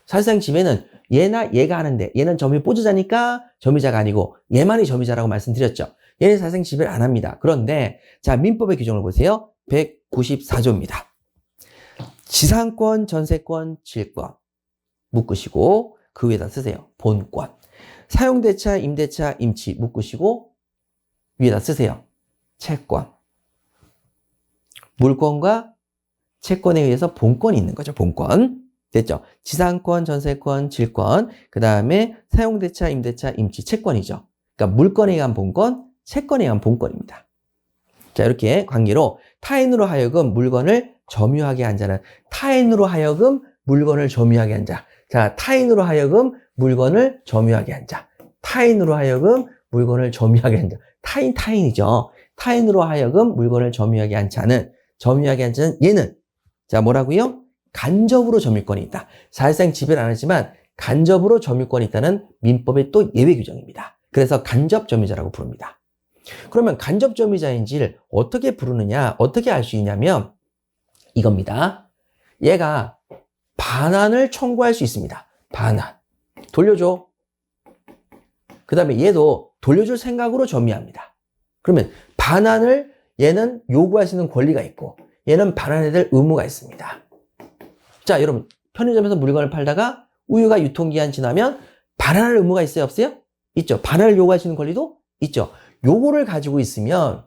사실상 지배는 얘나 얘가 하는데 얘는 점유 보조자니까 점유자가 아니고 얘만이 점유자라고 말씀드렸죠. 얘는 사실상 지배를 안 합니다. 그런데 자, 민법의 규정을 보세요. 194조입니다. 지상권, 전세권, 질권 묶으시고 그 위에다 쓰세요. 본권. 사용대차, 임대차, 임치 묶으시고 위에다 쓰세요. 채권. 물권과 채권에 의해서 본권이 있는 거죠. 본권. 됐죠? 지상권, 전세권, 질권, 그 다음에 사용대차, 임대차, 임치, 채권이죠. 그러니까 물권에 의한 본권, 채권에 의한 본권입니다. 자, 이렇게 관계로 타인으로 하여금 물건을 점유하게 한 자는 타인으로 하여금 물건을 점유하게 한 자. 자, 타인으로 하여금 물건을 점유하게 한 자. 타인으로 하여금 물건을 점유하게 한 자. 타인이죠. 타인으로 하여금 물건을 점유하게 한 자는 얘는 자, 뭐라고요? 간접으로 점유권이 있다. 사실상 지배를 안 하지만 간접으로 점유권이 있다는 민법의 또 예외 규정입니다. 그래서 간접 점유자라고 부릅니다. 그러면 간접 점유자인지를 어떻게 부르느냐, 어떻게 알 수 있냐면 이겁니다. 얘가 반환을 청구할 수 있습니다. 반환. 돌려줘. 그 다음에 얘도 돌려줄 생각으로 점유합니다. 그러면 반환을 얘는 요구할 수 있는 권리가 있고 얘는 반환해야 될 의무가 있습니다. 자, 여러분 편의점에서 물건을 팔다가 우유가 유통기한 지나면 반환할 의무가 있어요? 없어요? 있죠. 반환을 요구할 수 있는 권리도 있죠. 요거를 가지고 있으면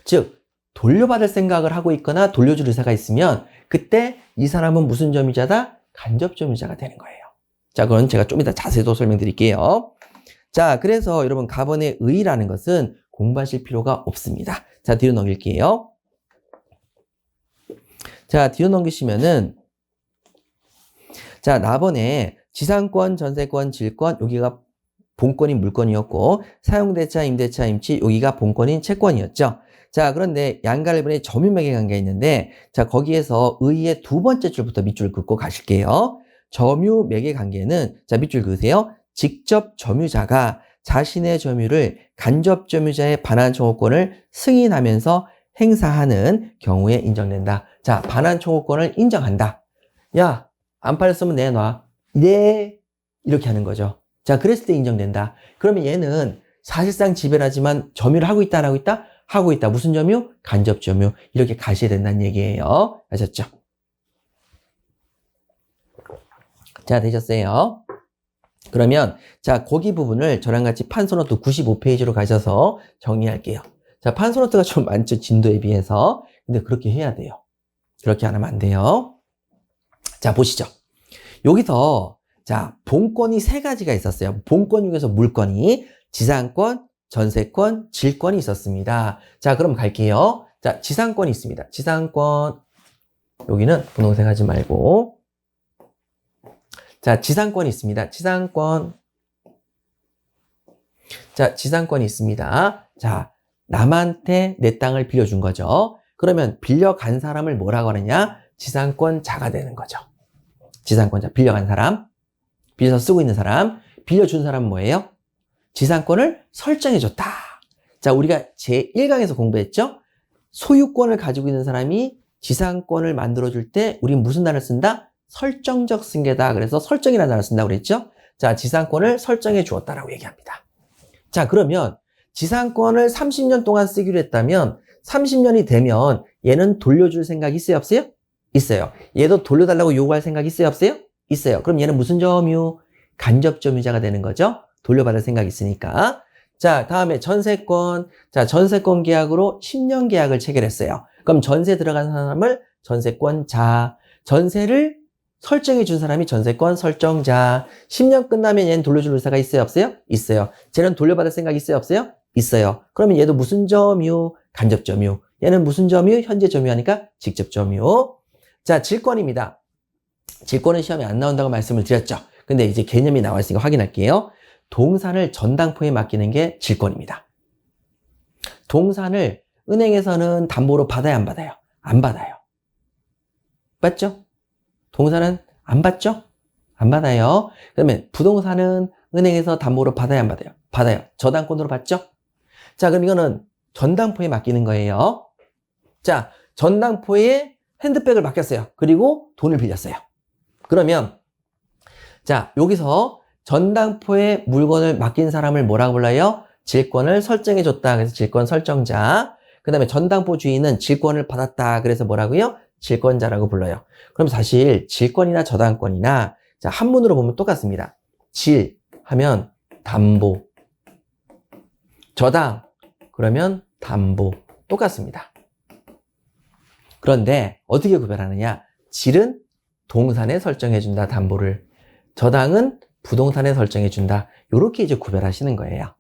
즉 돌려받을 생각을 하고 있거나 돌려줄 의사가 있으면 그때 이 사람은 무슨 점유자다? 간접 점유자가 되는 거예요. 자, 그건 제가 좀 이따 자세히 또 설명드릴게요. 자, 그래서 여러분 가번의 의의라는 것은 공부하실 필요가 없습니다. 자, 뒤로 넘길게요. 자, 뒤로 넘기시면은 자, 나번에 지상권, 전세권, 질권 여기가 본권인 물권이었고 사용대차, 임대차, 임치 여기가 본권인 채권이었죠. 자, 그런데 양가일본의 점유매개 관계가 있는데 자, 거기에서 의의 두 번째 줄부터 밑줄 긋고 가실게요. 점유매개 관계는 자, 밑줄 그으세요. 직접 점유자가 자신의 점유를 간접 점유자의 반환 청구권을 승인하면서 행사하는 경우에 인정된다. 자, 반환 청구권을 인정한다. 야, 안 팔렸으면 내놔. 네. 이렇게 하는 거죠. 자, 그랬을 때 인정된다. 그러면 얘는 사실상 지배를 하지만 점유를 하고 있다, 안 하고 있다? 하고 있다. 무슨 점유? 간접 점유. 이렇게 가셔야 된다는 얘기예요. 아셨죠? 자, 되셨어요? 그러면 자, 거기 부분을 저랑 같이 판소노트 95페이지로 가셔서 정리할게요. 자, 판소노트가 좀 많죠, 진도에 비해서. 근데 그렇게 해야 돼요. 그렇게 안 하면 안 돼요. 자, 보시죠. 여기서 자, 본권이 세 가지가 있었어요. 본권 중에서 물권이 지상권, 전세권, 질권이 있었습니다. 자, 그럼 갈게요. 자, 지상권이 있습니다. 지상권. 여기는 분홍색 하지 말고. 자, 지상권이 있습니다. 지상권. 자, 지상권이 있습니다. 자, 남한테 내 땅을 빌려준 거죠. 그러면 빌려간 사람을 뭐라고 하느냐? 지상권자가 되는 거죠. 지상권자, 빌려간 사람, 빌려서 쓰고 있는 사람, 빌려준 사람은 뭐예요? 지상권을 설정해줬다. 자, 우리가 제1강에서 공부했죠? 소유권을 가지고 있는 사람이 지상권을 만들어줄 때 우린 무슨 단어를 쓴다? 설정적 승계다. 그래서 설정이라는 단어를 쓴다고 그랬죠? 자, 지상권을 설정해 주었다라고 얘기합니다. 자, 그러면 지상권을 30년 동안 쓰기로 했다면 30년이 되면 얘는 돌려줄 생각이 있어요? 없어요? 있어요. 얘도 돌려달라고 요구할 생각이 있어요? 없어요? 있어요. 그럼 얘는 무슨 점유? 간접 점유자가 되는 거죠? 돌려받을 생각이 있으니까. 자, 다음에 전세권. 자, 전세권 계약으로 10년 계약을 체결했어요. 그럼 전세 들어간 사람을 전세권자. 전세를 설정해 준 사람이 전세권 설정자. 10년 끝나면 얘는 돌려줄 의사가 있어요? 없어요? 있어요. 쟤는 돌려받을 생각이 있어요? 없어요? 있어요. 그러면 얘도 무슨 점유? 간접 점유. 얘는 무슨 점유? 현재 점유하니까 직접 점유. 자, 질권입니다. 질권은 시험에 안 나온다고 말씀을 드렸죠. 근데 이제 개념이 나와 있으니까 확인할게요. 동산을 전당포에 맡기는 게 질권입니다. 동산을 은행에서는 담보로 받아야 안 받아요? 안 받아요. 맞죠? 동산은 안 받죠? 안 받아요. 그러면 부동산은 은행에서 담보로 받아야 안 받아요? 받아요. 저당권으로 받죠? 자, 그럼 이거는 전당포에 맡기는 거예요. 자, 전당포에 핸드백을 맡겼어요. 그리고 돈을 빌렸어요. 그러면 자, 여기서 전당포에 물건을 맡긴 사람을 뭐라고 불러요? 질권을 설정해 줬다. 그래서 질권 설정자. 그 다음에 전당포 주인은 질권을 받았다. 그래서 뭐라고요? 질권자라고 불러요. 그럼 사실 질권이나 저당권이나 자, 한문으로 보면 똑같습니다. 질 하면 담보, 저당 그러면 담보 똑같습니다. 그런데 어떻게 구별하느냐? 질은 동산에 설정해준다, 담보를. 저당은 부동산에 설정해준다. 요렇게 이제 구별하시는 거예요.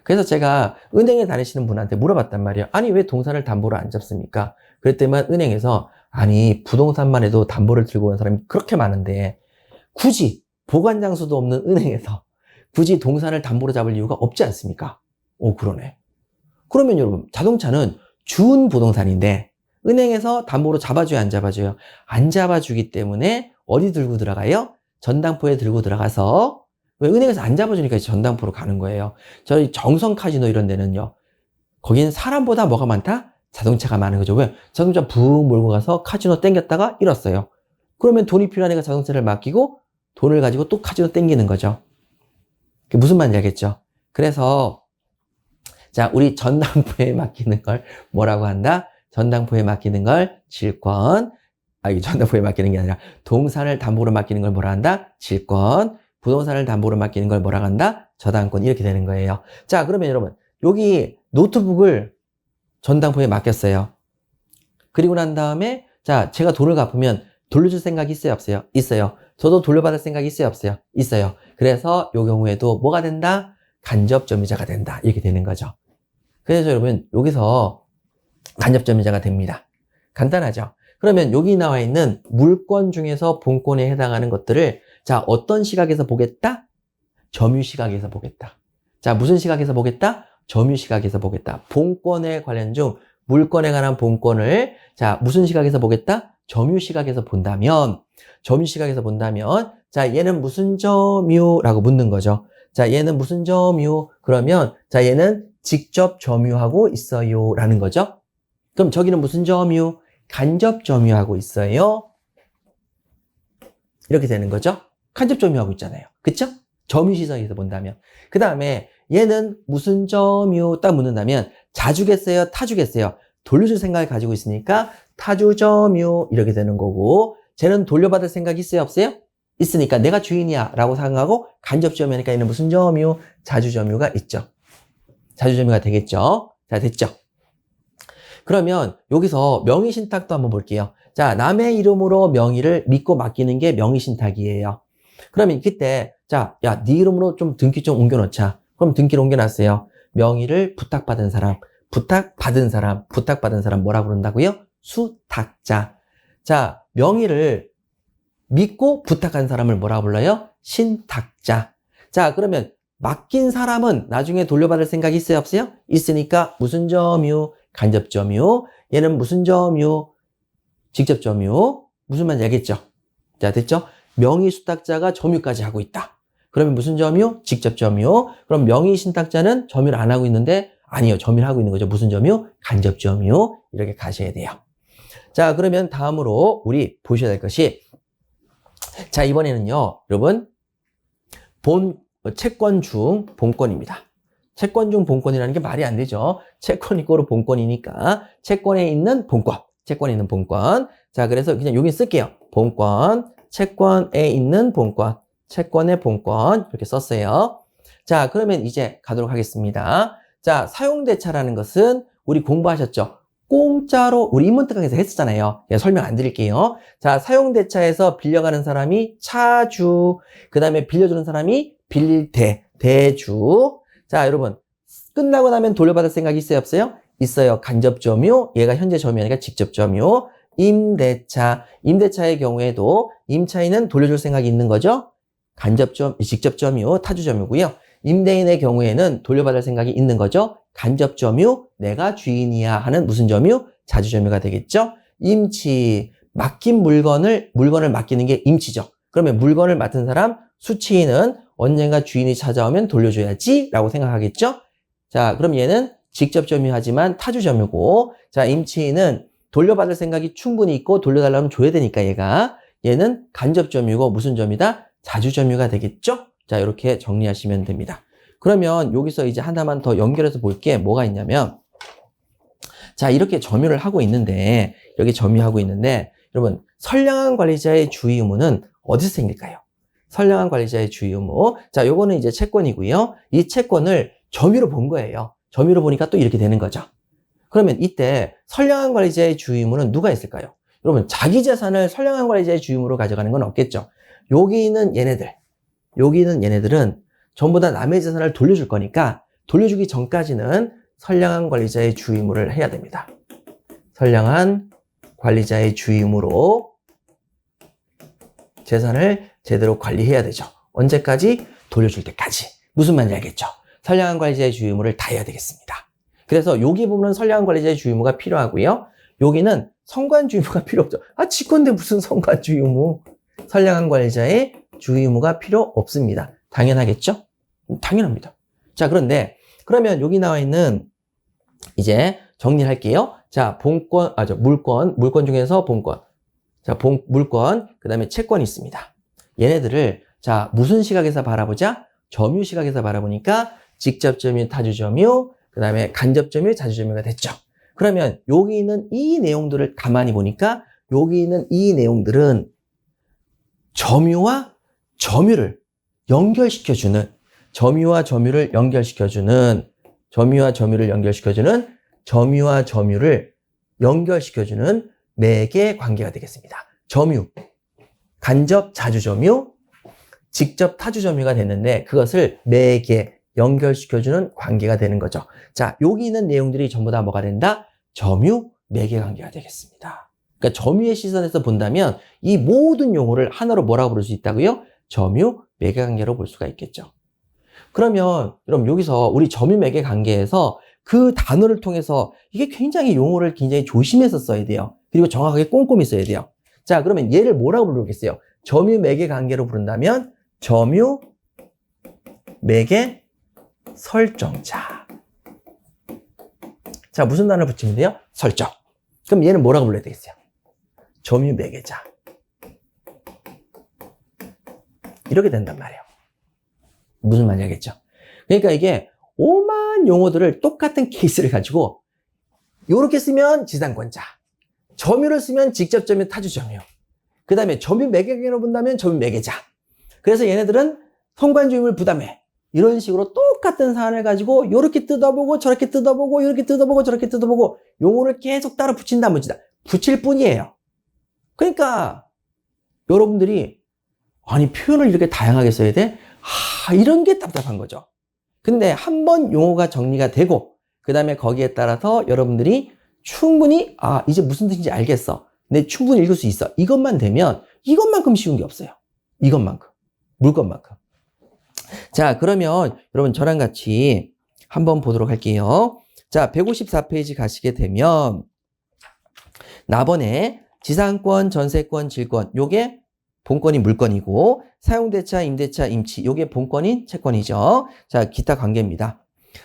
그래서 제가 은행에 다니시는 분한테 물어봤단 말이에요. 아니, 왜 동산을 담보로 안 잡습니까? 그랬더니 은행에서, 아니, 부동산만 해도 담보를 들고 오는 사람이 그렇게 많은데, 굳이 보관장소도 없는 은행에서 굳이 동산을 담보로 잡을 이유가 없지 않습니까? 오, 그러네. 그러면 여러분, 자동차는 준부동산인데 은행에서 담보로 잡아줘요, 안 잡아줘요? 안 잡아주기 때문에 어디 들고 들어가요? 전당포에 들고 들어가서, 왜 은행에서 안 잡아주니까 전당포로 가는 거예요. 저희 정성 카지노 이런 데는요, 거기는 사람보다 뭐가 많다? 자동차가 많은 거죠. 왜? 자동차 붕 몰고 가서 카지노 땡겼다가 잃었어요. 그러면 돈이 필요하니까 자동차를 맡기고 돈을 가지고 또 카지노 땡기는 거죠. 그게 무슨 말인지 알겠죠? 그래서 자, 우리 전당포에 맡기는 걸 뭐라고 한다? 전당포에 맡기는 걸 질권. 이게 전당포에 맡기는 게 아니라 동산을 담보로 맡기는 걸 뭐라 한다? 질권. 부동산을 담보로 맡기는 걸 뭐라 한다? 저당권. 이렇게 되는 거예요. 자, 그러면 여러분, 여기 노트북을 전당포에 맡겼어요. 그리고 난 다음에, 자, 제가 돈을 갚으면 돌려줄 생각이 있어요, 없어요? 있어요. 저도 돌려받을 생각이 있어요, 없어요? 있어요. 그래서 이 경우에도 뭐가 된다? 간접점유자가 된다. 이렇게 되는 거죠. 그래서 여러분, 여기서 간접점유자가 됩니다. 간단하죠? 그러면 여기 나와 있는 물권 중에서 본권에 해당하는 것들을, 자, 어떤 시각에서 보겠다? 점유 시각에서 보겠다. 자, 무슨 시각에서 보겠다? 점유 시각에서 보겠다. 본권에 관련 중 물권에 관한 본권을, 자, 무슨 시각에서 보겠다? 점유 시각에서 본다면, 점유 시각에서 본다면, 자, 얘는 무슨 점유라고 묻는 거죠. 자, 얘는 무슨 점유? 그러면, 자, 얘는 직접 점유하고 있어요. 라는 거죠. 그럼 저기는 무슨 점유? 간접 점유하고 있어요. 이렇게 되는 거죠. 간접 점유하고 있잖아요. 그쵸? 점유 시각에서 본다면. 그 다음에 얘는 무슨 점유? 딱 묻는다면 자주겠어요? 타주겠어요? 돌려줄 생각을 가지고 있으니까 타주 점유 이렇게 되는 거고, 쟤는 돌려받을 생각이 있어요? 없어요? 있으니까 내가 주인이야 라고 생각하고 간접 점유하니까 얘는 무슨 점유? 자주 점유가 있죠. 자주 점유가 되겠죠. 자, 됐죠? 그러면 여기서 명의신탁도 한번 볼게요. 자, 남의 이름으로 명의를 믿고 맡기는 게 명의신탁이에요. 그러면 그때, 자, 야, 네 이름으로 좀 등기 좀 옮겨놓자. 그럼 등기를 옮겨놨어요. 명의를 부탁받은 사람, 부탁받은 사람 뭐라고 그런다고요? 수탁자. 자, 명의를 믿고 부탁한 사람을 뭐라고 불러요? 신탁자. 자, 그러면 맡긴 사람은 나중에 돌려받을 생각이 있어요, 없어요? 있으니까 무슨 점유? 간접 점유. 얘는 무슨 점유? 직접 점유. 무슨 말인지 알겠죠? 자, 됐죠? 명의 수탁자가 점유까지 하고 있다. 그러면 무슨 점유? 직접 점유. 그럼 명의 신탁자는 점유를 안 하고 있는데, 아니요, 점유를 하고 있는 거죠. 무슨 점유? 간접 점유. 이렇게 가셔야 돼요. 자, 그러면 다음으로 우리 보셔야 될 것이, 자, 이번에는요, 여러분, 채권 중 본권입니다. 채권 중 본권이라는 게 말이 안 되죠. 채권 이꼬르 본권이니까 채권에 있는 본권, 채권에 있는 본권. 자, 그래서 그냥 여기 쓸게요. 본권, 채권에 있는 본권, 채권의 본권 이렇게 썼어요. 자, 그러면 이제 가도록 하겠습니다. 자, 사용대차라는 것은 우리 공부하셨죠? 공짜로 우리 인문특강에서 했었잖아요. 설명 안 드릴게요. 자, 사용대차에서 빌려가는 사람이 차주, 그 다음에 빌려주는 사람이 빌릴 대, 대주. 자, 여러분, 끝나고 나면 돌려받을 생각이 있어요, 없어요? 있어요. 간접 점유, 얘가 현재 점유 아니라 직접 점유. 임대차, 임대차의 경우에도 임차인은 돌려줄 생각이 있는 거죠? 직접 점유, 타주 점유고요. 임대인의 경우에는 돌려받을 생각이 있는 거죠? 간접 점유, 내가 주인이야 하는 무슨 점유? 자주 점유가 되겠죠? 임치, 맡긴 물건을 맡기는 게 임치죠. 그러면 물건을 맡은 사람, 수취인은 언젠가 주인이 찾아오면 돌려줘야지 라고 생각하겠죠? 자, 그럼 얘는 직접 점유하지만 타주 점유고, 자, 임치인은 돌려받을 생각이 충분히 있고 돌려달라면 줘야 되니까 얘는 간접 점유고 무슨 점이다? 자주 점유가 되겠죠? 자, 이렇게 정리하시면 됩니다. 그러면 여기서 이제 하나만 더 연결해서 볼 게 뭐가 있냐면, 자, 이렇게 점유를 하고 있는데, 여기 점유하고 있는데, 여러분, 선량한 관리자의 주의 의무는 어디서 생길까요? 선량한 관리자의 주의 의무. 자, 요거는 이제 채권이고요. 이 채권을 점유로 본 거예요. 점유로 보니까 또 이렇게 되는 거죠. 그러면 이때 선량한 관리자의 주의 의무는 누가 있을까요? 여러분 자기 재산을 선량한 관리자의 주임으로 가져가는 건 없겠죠. 여기 있는 얘네들은 전부 다 남의 재산을 돌려줄 거니까 돌려주기 전까지는 선량한 관리자의 주임을 해야 됩니다. 선량한 관리자의 주임으로 재산을 제대로 관리해야 되죠. 언제까지? 돌려줄 때까지. 무슨 말인지 알겠죠? 선량한 관리자의 주의무를 다 해야 되겠습니다. 그래서 여기 부분은 선량한 관리자의 주의무가 필요하고요. 여기는 선관 주의무가 필요 없죠. 지 건데 무슨 선관 주의무? 선량한 관리자의 주의무가 필요 없습니다. 당연하겠죠? 당연합니다. 자, 그런데 그러면 여기 나와 있는 이제 정리를 할게요. 자, 물권 중에서 본권. 자, 물권, 그 다음에 채권이 있습니다. 얘네들을 자, 무슨 시각에서 바라보자? 점유 시각에서 바라보니까 직접 점유, 타주 점유, 그 다음에 간접 점유, 자주 점유가 됐죠. 그러면 여기 있는 이 내용들을 가만히 보니까 여기 있는 이 내용들은 점유와 점유를 연결시켜주는 점유와 점유를 연결시켜주는 매개 관계가 되겠습니다. 점유, 간접 자주 점유, 직접 타주 점유가 됐는데 그것을 매개, 연결시켜주는 관계가 되는 거죠. 자, 여기 있는 내용들이 전부 다 뭐가 된다? 점유, 매개 관계가 되겠습니다. 그러니까 점유의 시선에서 본다면 이 모든 용어를 하나로 뭐라고 부를 수 있다고요? 점유, 매개 관계로 볼 수가 있겠죠. 그러면 여기서 우리 점유, 매개 관계에서 그 단어를 통해서 이게 굉장히 용어를 굉장히 조심해서 써야 돼요. 그리고 정확하게 꼼꼼히 써야 돼요. 자, 그러면 얘를 뭐라고 부르겠어요? 점유, 매개 관계로 부른다면 점유, 매개, 설정자. 자, 무슨 단어를 붙이면 돼요? 설정. 그럼 얘는 뭐라고 불러야 되겠어요? 점유, 매개자. 이렇게 된단 말이에요. 무슨 말인지 알겠죠? 그러니까 이게 오만 용어들을 똑같은 케이스를 가지고 이렇게 쓰면 지상권자, 점유를 쓰면 직접 점유, 타주 점유, 그 다음에 점유 매개관계로 본다면 점유 매개자. 그래서 얘네들은 선관주임을 부담해. 이런 식으로 똑같은 사안을 가지고 이렇게 뜯어보고 저렇게 뜯어보고 이렇게 뜯어보고 저렇게 뜯어보고 용어를 계속 따로 붙인다 안 붙인다. 붙일 뿐이에요. 그러니까 여러분들이 아니 표현을 이렇게 다양하게 써야 돼? 이런 게 답답한 거죠. 근데 한번 용어가 정리가 되고 그 다음에 거기에 따라서 여러분들이 충분히 이제 무슨 뜻인지 알겠어. 내 충분히 읽을 수 있어. 이것만 되면 이것만큼 쉬운 게 없어요. 이것만큼. 물건만큼. 자, 그러면 여러분 저랑 같이 한번 보도록 할게요. 자, 154페이지 가시게 되면 나번에 지상권, 전세권, 질권 요게 본권이 물건이고 사용대차, 임대차, 임치 요게 본권인 채권이죠. 자, 기타 관계입니다.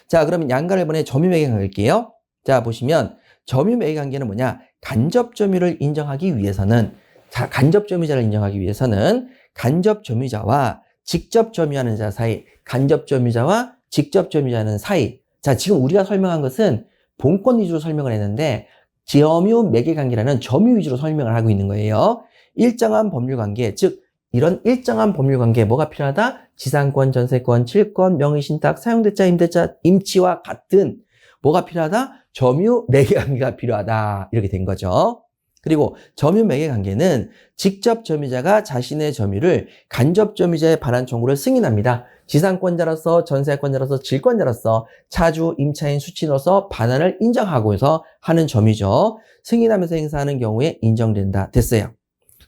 자, 그러면 양가를 번에 점유매개 관계일게요. 자, 보시면 점유매개 관계는 뭐냐? 간접 점유를 인정하기 위해서는 간접 점유자를 인정하기 위해서는 간접 점유자와 직접 점유하는 자 사이, 간접 점유자와 직접 점유자는 사이. 자, 지금 우리가 설명한 것은 본권 위주로 설명을 했는데 점유 매개 관계라는 점유 위주로 설명을 하고 있는 거예요. 일정한 법률 관계, 즉 이런 일정한 법률 관계에 뭐가 필요하다? 지상권, 전세권, 칠권, 명의신탁, 사용대차, 임대차, 임치와 같은 뭐가 필요하다? 점유 매개 관계가 필요하다. 이렇게 된 거죠. 그리고 점유 매개 관계는 직접 점유자가 자신의 점유를 간접 점유자의 반환 청구를 승인합니다. 지상권자로서, 전세권자로서, 질권자로서, 차주, 임차인, 수취로서 반환을 인정하고서 하는 점유죠. 승인하면서 행사하는 경우에 인정된다. 됐어요.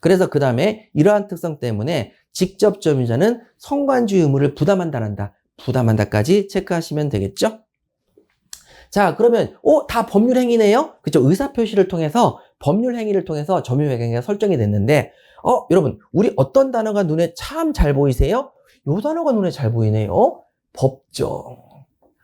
그래서 그 다음에 이러한 특성 때문에 직접 점유자는 선관주의 의무를 부담한다란다. 부담한다까지 체크하시면 되겠죠? 자, 그러면 다 법률 행위네요? 그죠? 의사표시를 통해서 법률 행위를 통해서 점유 매개 관계가 설정이 됐는데 여러분 우리 어떤 단어가 눈에 참 잘 보이세요? 요 단어가 눈에 잘 보이네요. 법정.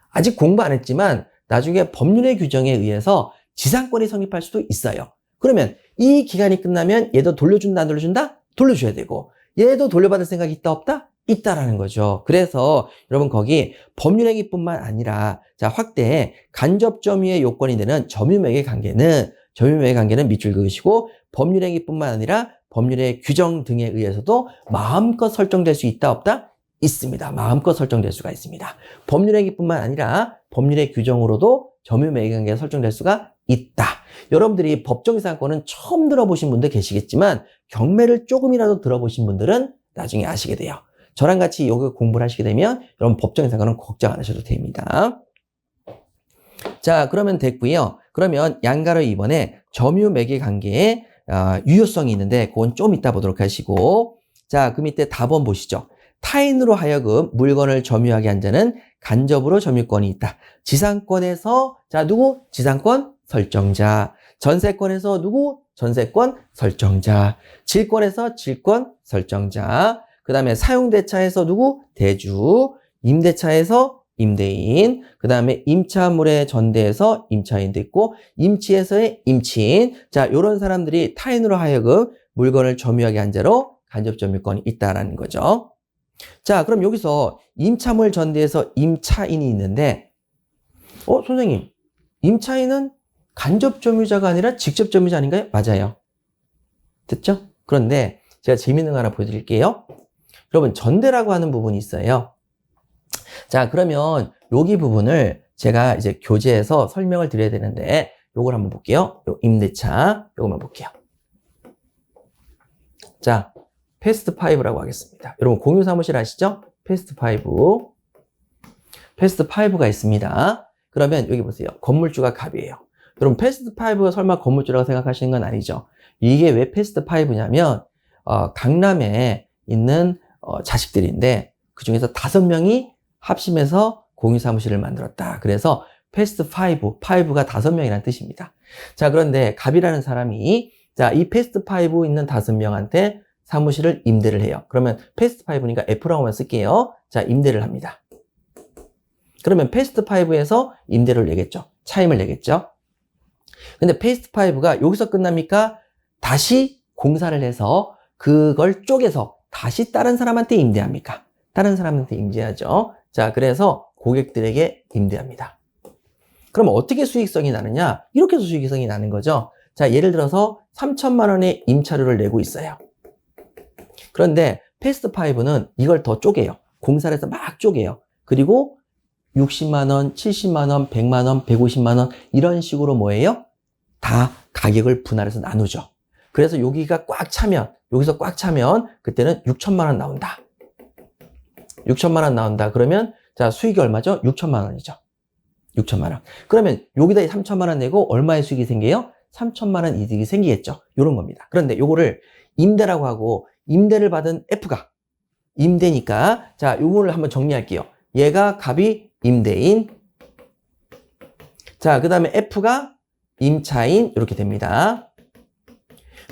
아직 공부 안 했지만 나중에 법률의 규정에 의해서 지상권이 성립할 수도 있어요. 그러면 이 기간이 끝나면 얘도 돌려준다 안 돌려준다? 돌려줘야 되고 얘도 돌려받을 생각이 있다 없다? 있다라는 거죠. 그래서 여러분 거기 법률행위뿐만 아니라 자 확대해 간접 점유의 요건이 되는 점유매개 관계는 밑줄 그으시고 법률행위뿐만 아니라 법률의 규정 등에 의해서도 마음껏 설정될 수 있다 없다? 있습니다. 마음껏 설정될 수가 있습니다. 법률행위뿐만 아니라 법률의 규정으로도 점유매개 관계가 설정될 수가 있다. 여러분들이 법정이사건은 처음 들어보신 분들 계시겠지만 경매를 조금이라도 들어보신 분들은 나중에 아시게 돼요. 저랑 같이 여기 공부를 하시게 되면 여러분 법정이사건은 걱정 안 하셔도 됩니다. 자, 그러면 됐고요. 그러면 양가로 2번에 점유 매개 관계에 유효성이 있는데 그건 좀 이따 보도록 하시고, 자, 그 밑에 답원 보시죠. 타인으로 하여금 물건을 점유하게 한 자는 간접으로 점유권이 있다. 지상권에서 자 누구? 지상권 설정자. 전세권에서 누구? 전세권 설정자. 질권에서 질권 설정자. 그 다음에 사용대차에서 누구? 대주. 임대차에서 임대인. 그 다음에 임차물의 전대에서 임차인도 있고 임치에서의 임치인. 자, 요런 사람들이 타인으로 하여금 물건을 점유하게 한 자로 간접 점유권이 있다라는 거죠. 자, 그럼 여기서 임차물 전대에서 임차인이 있는데, 선생님, 임차인은 간접 점유자가 아니라 직접 점유자 아닌가요? 맞아요. 됐죠? 그런데 제가 재밌는 거 하나 보여드릴게요. 여러분, 전대라고 하는 부분이 있어요. 자, 그러면 여기 부분을 제가 이제 교재에서 설명을 드려야 되는데, 요걸 한번 볼게요. 요 임대차, 요것만 볼게요. 자, 패스트5라고 하겠습니다. 여러분 공유 사무실 아시죠? 패스트5. 패스트5가 있습니다. 그러면 여기 보세요. 건물주가 갑이에요. 여러분 패스트5가 설마 건물주라고 생각하시는 건 아니죠. 이게 왜 패스트5냐면 강남에 있는 자식들인데 그중에서 5명이 합심해서 공유 사무실을 만들었다. 그래서 패스트5, 5가 5명이라는 뜻입니다. 자, 그런데 갑이라는 사람이 자, 이 패스트5 있는 5명한테 사무실을 임대를 해요. 그러면 패스트5니까 F라고만 쓸게요. 자, 임대를 합니다. 그러면 패스트5에서 임대료를 내겠죠. 차임을 내겠죠. 근데 패스트5가 여기서 끝납니까? 다시 공사를 해서 그걸 쪼개서 다시 다른 사람한테 임대합니까? 다른 사람한테 임대하죠. 자, 그래서 고객들에게 임대합니다. 그럼 어떻게 수익성이 나느냐? 이렇게 해서 수익성이 나는 거죠. 자, 예를 들어서 3천만 원의 임차료를 내고 있어요. 그런데 패스트5는 이걸 더 쪼개요. 공사를 해서 막 쪼개요. 그리고 60만 원, 70만 원, 100만 원, 150만 원 이런 식으로 뭐예요? 다 가격을 분할해서 나누죠. 그래서 여기가 꽉 차면, 여기서 꽉 차면 그때는 6천만 원 나온다. 6천만 원 나온다. 그러면 자, 수익이 얼마죠? 6천만 원이죠. 6천만 원. 그러면 여기다 3천만 원 내고 얼마의 수익이 생겨요? 3천만 원 이득이 생기겠죠. 이런 겁니다. 그런데 요거를 임대라고 하고 임대를 받은 F가 임대니까 자, 요거를 한번 정리할게요. 얘가 갑이 임대인. 자, 그 다음에 F가 임차인 이렇게 됩니다.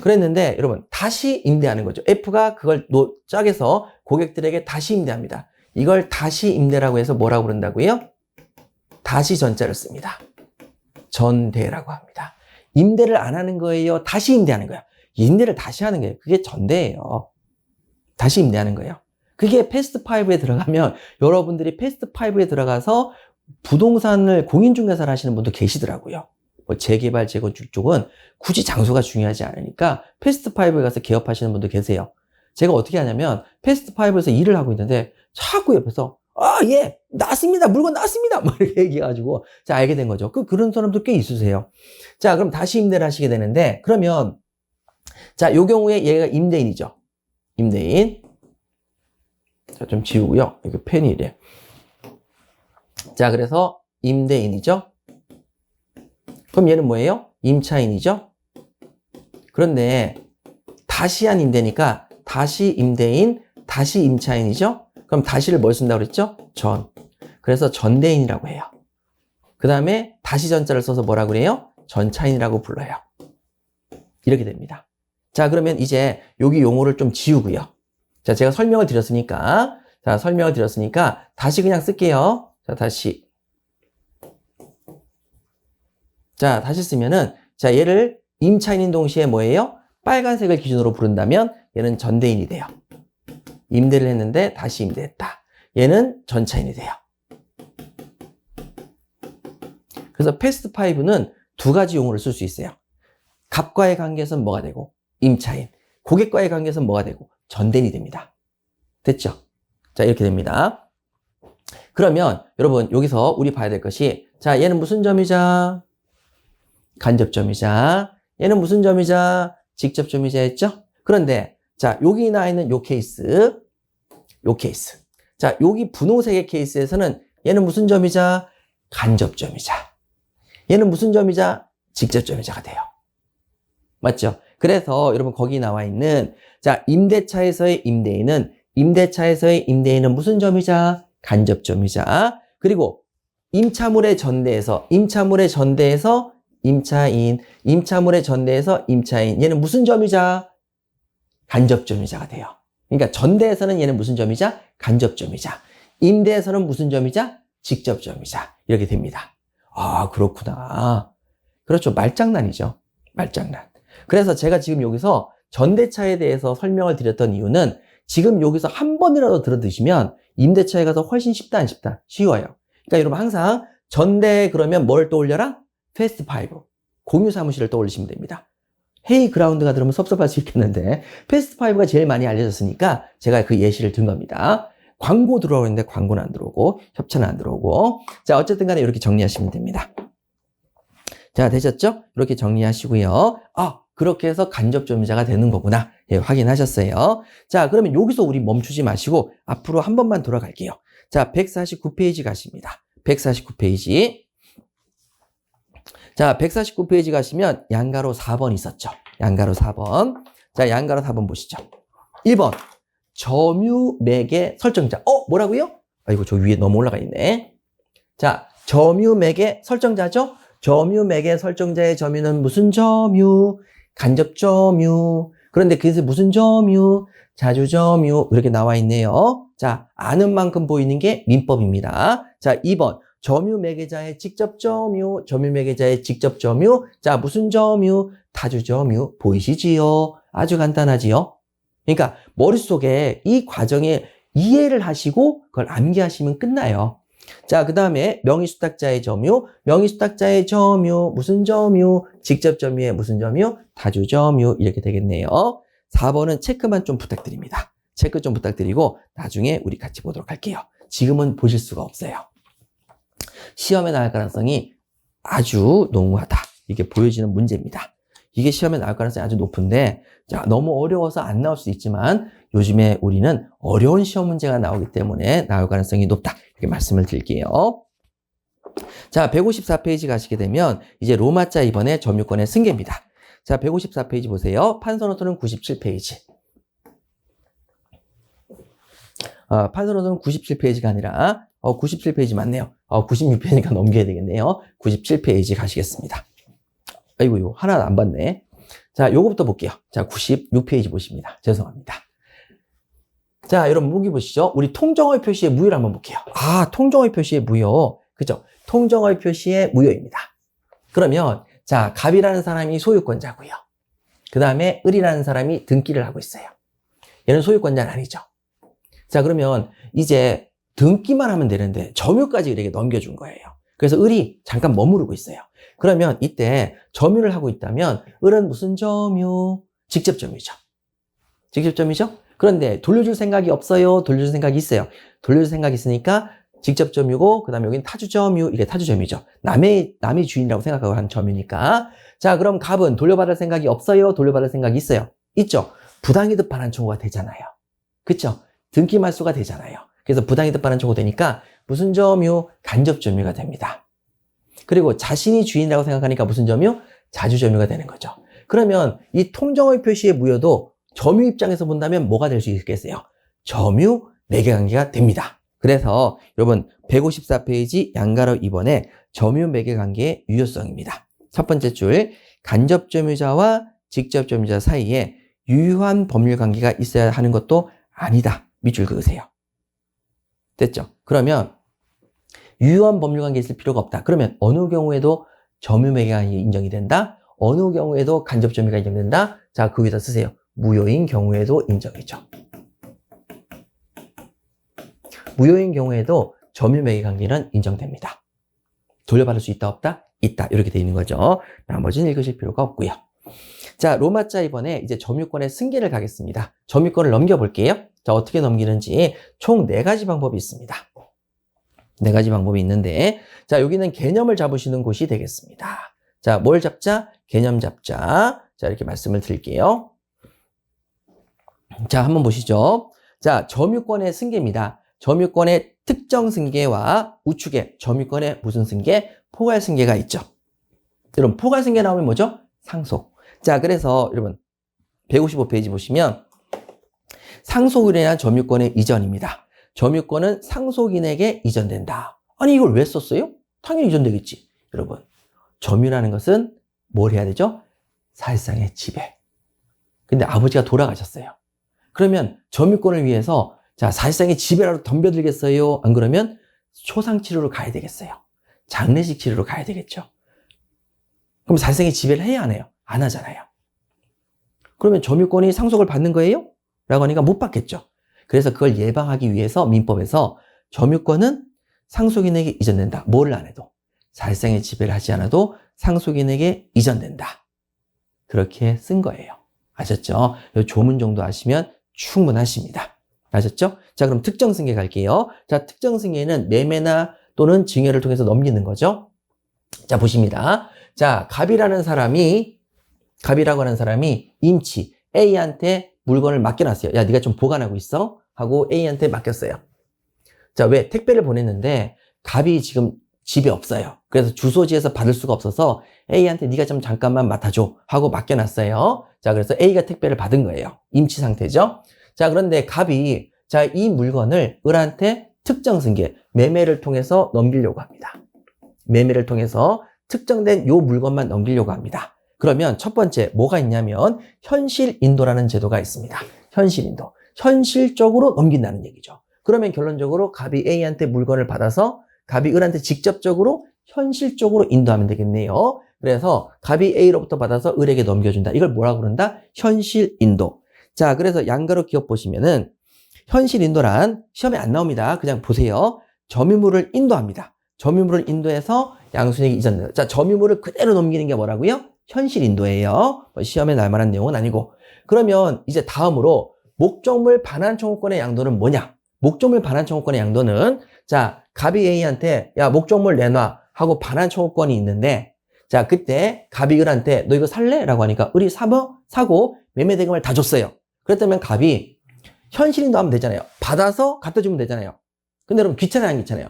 그랬는데 여러분 다시 임대하는 거죠. F가 그걸 쪼개서 고객들에게 다시 임대합니다. 이걸 다시 임대라고 해서 뭐라고 부른다고요? 다시 전자를 씁니다. 전대라고 합니다. 임대를 안 하는 거예요? 다시 임대하는 거예요? 임대를 다시 하는 거예요. 그게 전대예요. 다시 임대하는 거예요. 그게 패스트5에 들어가면 여러분들이 패스트5에 들어가서 부동산을 공인중개사를 하시는 분도 계시더라고요. 뭐 재개발, 재건축 쪽은 굳이 장소가 중요하지 않으니까 패스트5에 가서 개업하시는 분도 계세요. 제가 어떻게 하냐면 패스트5에서 일을 하고 있는데 자꾸 옆에서 예, 나왔습니다. 물건 나왔습니다. 막 이렇게 얘기해가지고 자, 알게 된 거죠. 그런 사람도 꽤 있으세요. 자, 그럼 다시 임대를 하시게 되는데 그러면 자, 요 경우에 얘가 임대인이죠. 임대인. 자, 좀 지우고요. 이거 펜이 이래. 자, 그래서 임대인이죠. 그럼 얘는 뭐예요? 임차인이죠. 그런데 다시 한 임대니까 다시 임대인, 다시 임차인이죠. 그럼 다시를 뭘 쓴다고 그랬죠? 전. 그래서 전대인이라고 해요. 그 다음에 다시 전자를 써서 뭐라고 그래요? 전차인이라고 불러요. 이렇게 됩니다. 자, 그러면 이제 여기 용어를 좀 지우고요. 자, 제가 설명을 드렸으니까 다시 그냥 쓸게요. 자, 다시. 자, 다시 쓰면은 자, 얘를 임차인인 동시에 뭐예요? 빨간색을 기준으로 부른다면 얘는 전대인이 돼요. 임대를 했는데 다시 임대했다. 얘는 전차인이 돼요. 그래서 패스트5는 두 가지 용어를 쓸 수 있어요. 갑과의 관계에서는 뭐가 되고 임차인, 고객과의 관계에서는 뭐가 되고 전대인이 됩니다. 됐죠? 자, 이렇게 됩니다. 그러면 여러분 여기서 우리 봐야 될 것이 자, 얘는 무슨 점유자? 간접점이자. 얘는 무슨 점이자? 직접점이자 했죠? 그런데 자, 여기 나와 있는 요 케이스. 자, 여기 분홍색의 케이스에서는 얘는 무슨 점이자? 간접점이자. 얘는 무슨 점이자? 직접점이자가 돼요. 맞죠? 그래서 여러분 거기 나와 있는 자, 임대차에서의 임대인은 무슨 점이자? 간접점이자. 그리고 임차물의 전대에서 임차인. 얘는 무슨 점이자? 간접점이자가 돼요. 그러니까 전대에서는 얘는 무슨 점이자? 간접점이자. 임대에서는 무슨 점이자? 직접점이자. 이렇게 됩니다. 아, 그렇구나. 그렇죠. 말장난이죠. 말장난. 그래서 제가 지금 여기서 전대차에 대해서 설명을 드렸던 이유는 지금 여기서 한 번이라도 들어두시면 임대차에 가서 훨씬 쉽다, 안 쉽다? 쉬워요. 그러니까 여러분 항상 전대 그러면 뭘 떠올려라? 패스트5. 공유 사무실을 떠올리시면 됩니다. 헤이 그라운드가 들으면 섭섭할 수 있겠는데 패스트5가 제일 많이 알려졌으니까 제가 그 예시를 든 겁니다. 광고 들어오는데 광고는 안 들어오고 협찬은 안 들어오고. 자, 어쨌든 간에 이렇게 정리하시면 됩니다. 자, 되셨죠? 이렇게 정리하시고요. 아, 그렇게 해서 간접점유자가 되는 거구나. 예, 확인하셨어요. 자, 그러면 여기서 우리 멈추지 마시고 앞으로 한 번만 돌아갈게요. 자, 149페이지 가십니다. 149페이지. 자, 149페이지 가시면 양가로 4번 있었죠. 양가로 4번. 자, 양가로 4번 보시죠. 1번. 점유 매개 설정자. 뭐라고요? 아이고, 저 위에 너무 올라가 있네. 자, 점유 매개 설정자죠? 점유 매개 설정자의 점유는 무슨 점유? 간접 점유. 그런데 그래서 무슨 점유? 자주 점유. 이렇게 나와 있네요. 자, 아는 만큼 보이는 게 민법입니다. 자, 2번. 점유 매개자의 직접 점유. 점유 매개자의 직접 점유. 자, 무슨 점유? 타주 점유. 보이시지요? 아주 간단하지요? 그러니까 머릿속에 이 과정에 이해를 하시고 그걸 암기하시면 끝나요. 자, 그 다음에 명의수탁자의 점유, 명의수탁자의 점유, 무슨 점유, 직접 점유의 무슨 점유, 다주 점유 이렇게 되겠네요. 4번은 체크만 좀 부탁드립니다. 체크 좀 부탁드리고 나중에 우리 같이 보도록 할게요. 지금은 보실 수가 없어요. 시험에 나올 가능성이 아주 농후하다. 이게 보여지는 문제입니다. 이게 시험에 나올 가능성이 아주 높은데 자, 너무 어려워서 안 나올 수도 있지만 요즘에 우리는 어려운 시험 문제가 나오기 때문에 나올 가능성이 높다. 이렇게 말씀을 드릴게요. 자, 154페이지 가시게 되면 이제 로마자 이번에 점유권의 승계입니다. 자, 154페이지 보세요. 판서노트는 97페이지. 판서노트는 97페이지가 아니라 97페이지 맞네요. 96페이지니까 넘겨야 되겠네요. 97페이지 가시겠습니다. 아이고, 이거 하나 안 봤네. 자, 요거부터 볼게요. 자, 96페이지 보십니다. 죄송합니다. 자, 여러분 무기 보시죠. 우리 통정의 표시의 무효를 한번 볼게요. 아, 통정의 표시의 무효. 그죠? 통정의 표시의 무효입니다. 그러면 자, 갑이라는 사람이 소유권자고요. 그 다음에 을이라는 사람이 등기를 하고 있어요. 얘는 소유권자는 아니죠. 자, 그러면 이제 등기만 하면 되는데 점유까지 을에게 넘겨준 거예요. 그래서 을이 잠깐 머무르고 있어요. 그러면 이때 점유를 하고 있다면 을은 무슨 점유? 직접 점유죠. 직접 점유죠? 그런데 돌려줄 생각이 없어요? 돌려줄 생각이 있어요. 돌려줄 생각이 있으니까 직접 점유고, 그 다음에 여기는 타주 점유, 이게 타주 점유죠. 남의 주인이라고 생각하고 한 점유니까. 자, 그럼 갑은 돌려받을 생각이 없어요? 돌려받을 생각이 있어요? 있죠. 부당이득 반환 청구가 되잖아요. 그쵸? 등기 말소가 되잖아요. 그래서 부당이득 반환 청구 되니까 무슨 점유? 간접 점유가 됩니다. 그리고 자신이 주인이라고 생각하니까 무슨 점유? 자주 점유가 되는 거죠. 그러면 이 통정의 표시의 무효도 점유 입장에서 본다면 뭐가 될 수 있겠어요? 점유 매개관계가 됩니다. 그래서 여러분 154페이지 양가로 2번에 점유 매개관계의 유효성입니다. 첫 번째 줄, 간접 점유자와 직접 점유자 사이에 유효한 법률 관계가 있어야 하는 것도 아니다. 밑줄 그으세요. 됐죠? 그러면 유효한 법률 관계 있을 필요가 없다. 그러면 어느 경우에도 점유 매개관계 인정이 된다? 어느 경우에도 간접 점유가 인정된다? 자, 그 위에다 쓰세요. 무효인 경우에도 인정이죠. 무효인 경우에도 점유 매개 관계는 인정됩니다. 돌려받을 수 있다 없다? 있다. 이렇게 되어 있는 거죠. 나머지는 읽으실 필요가 없고요. 자, 로마자 이번에 이제 점유권의 승계를 가겠습니다. 점유권을 넘겨볼게요. 자, 어떻게 넘기는지 총 4가지 방법이 있습니다. 4가지 방법이 있는데 자, 여기는 개념을 잡으시는 곳이 되겠습니다. 자, 뭘 잡자? 개념 잡자. 자, 이렇게 말씀을 드릴게요. 자, 한번 보시죠. 자, 점유권의 승계입니다. 점유권의 특정 승계와 우측에 점유권의 무슨 승계? 포괄 승계가 있죠. 여러분, 포괄 승계 나오면 뭐죠? 상속. 자, 그래서 여러분 155페이지 보시면 상속으로 인한 점유권의 이전입니다. 점유권은 상속인에게 이전된다. 아니, 이걸 왜 썼어요? 당연히 이전되겠지. 여러분, 점유라는 것은 뭘 해야 되죠? 사실상의 지배. 근데 아버지가 돌아가셨어요. 그러면 점유권을 위해서 자, 사실상의 지배라도 덤벼들겠어요? 안 그러면 초상치료로 가야 되겠어요. 장례식 치료로 가야 되겠죠. 그럼 사실상의 지배를 해야 하나요? 안 하잖아요. 그러면 점유권이 상속을 받는 거예요? 라고 하니까 못 받겠죠. 그래서 그걸 예방하기 위해서 민법에서 점유권은 상속인에게 이전된다. 뭐를 안 해도. 사실상의 지배를 하지 않아도 상속인에게 이전된다. 그렇게 쓴 거예요. 아셨죠? 이 조문 정도 아시면 충분하십니다. 아셨죠? 자, 그럼 특정 승계 갈게요. 자, 특정 승계는 매매나 또는 증여를 통해서 넘기는 거죠. 자, 보십니다. 자, 갑이라고 하는 사람이 임치 A한테 물건을 맡겨놨어요. 야, 네가 좀 보관하고 있어? 하고 A한테 맡겼어요. 자, 왜? 택배를 보냈는데 갑이 지금 집에 없어요. 그래서 주소지에서 받을 수가 없어서 A한테 네가 좀 잠깐만 맡아줘 하고 맡겨놨어요. 자, 그래서 A가 택배를 받은 거예요. 임치 상태죠. 자, 그런데 갑이 자, 이 물건을 을한테 특정 승계, 매매를 통해서 넘기려고 합니다. 매매를 통해서 특정된 요 물건만 넘기려고 합니다. 그러면 첫 번째 뭐가 있냐면 현실인도라는 제도가 있습니다. 현실인도. 현실적으로 넘긴다는 얘기죠. 그러면 결론적으로 갑이 A한테 물건을 받아서 갑이 을한테 직접적으로 현실적으로 인도하면 되겠네요. 그래서 갑이 A로부터 받아서 을에게 넘겨준다. 이걸 뭐라고 그런다? 현실인도. 자, 그래서 양가로 기억 보시면은 현실인도란 시험에 안 나옵니다. 그냥 보세요. 점유물을 인도합니다. 점유물을 인도해서 양수인에게 이전된다. 자, 점유물을 그대로 넘기는 게 뭐라고요? 현실인도예요. 시험에 날 만한 내용은 아니고. 그러면 이제 다음으로 목적물 반환 청구권의 양도는 뭐냐? 목적물 반환 청구권의 양도는 자, 갑이 A한테 야, 목적물 내놔 하고 반환 청구권이 있는데 자, 그때 갑이 을한테 너 이거 살래? 라고 하니까 을이 사고 매매 대금을 다 줬어요. 그렇다면 갑이 현실인도 하면 되잖아요. 받아서 갖다 주면 되잖아요. 근데 여러분 귀찮아요, 안 귀찮아요?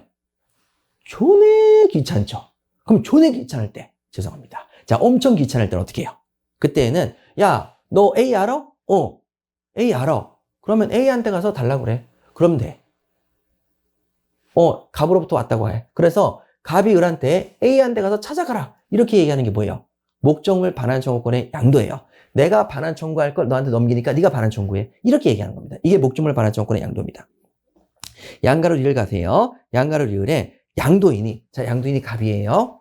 존에 귀찮죠. 그럼 존에 귀찮을 때 죄송합니다. 자, 엄청 귀찮을 때는 어떻게 해요? 그때는 야, 너 A 알아? A 알아. 그러면 A한테 가서 달라고 그래. 그러면 돼. 갑으로부터 왔다고 해. 그래서 갑이 을한테 A한테 가서 찾아가라. 이렇게 얘기하는 게 뭐예요? 목적물 반환 청구권의 양도예요. 내가 반환 청구할 걸 너한테 넘기니까 네가 반환 청구해. 이렇게 얘기하는 겁니다. 이게 목적물 반환 청구권의 양도입니다. 양가로 리을 가세요. 양가로 리을에 양도인이, 자, 양도인이 갑이에요.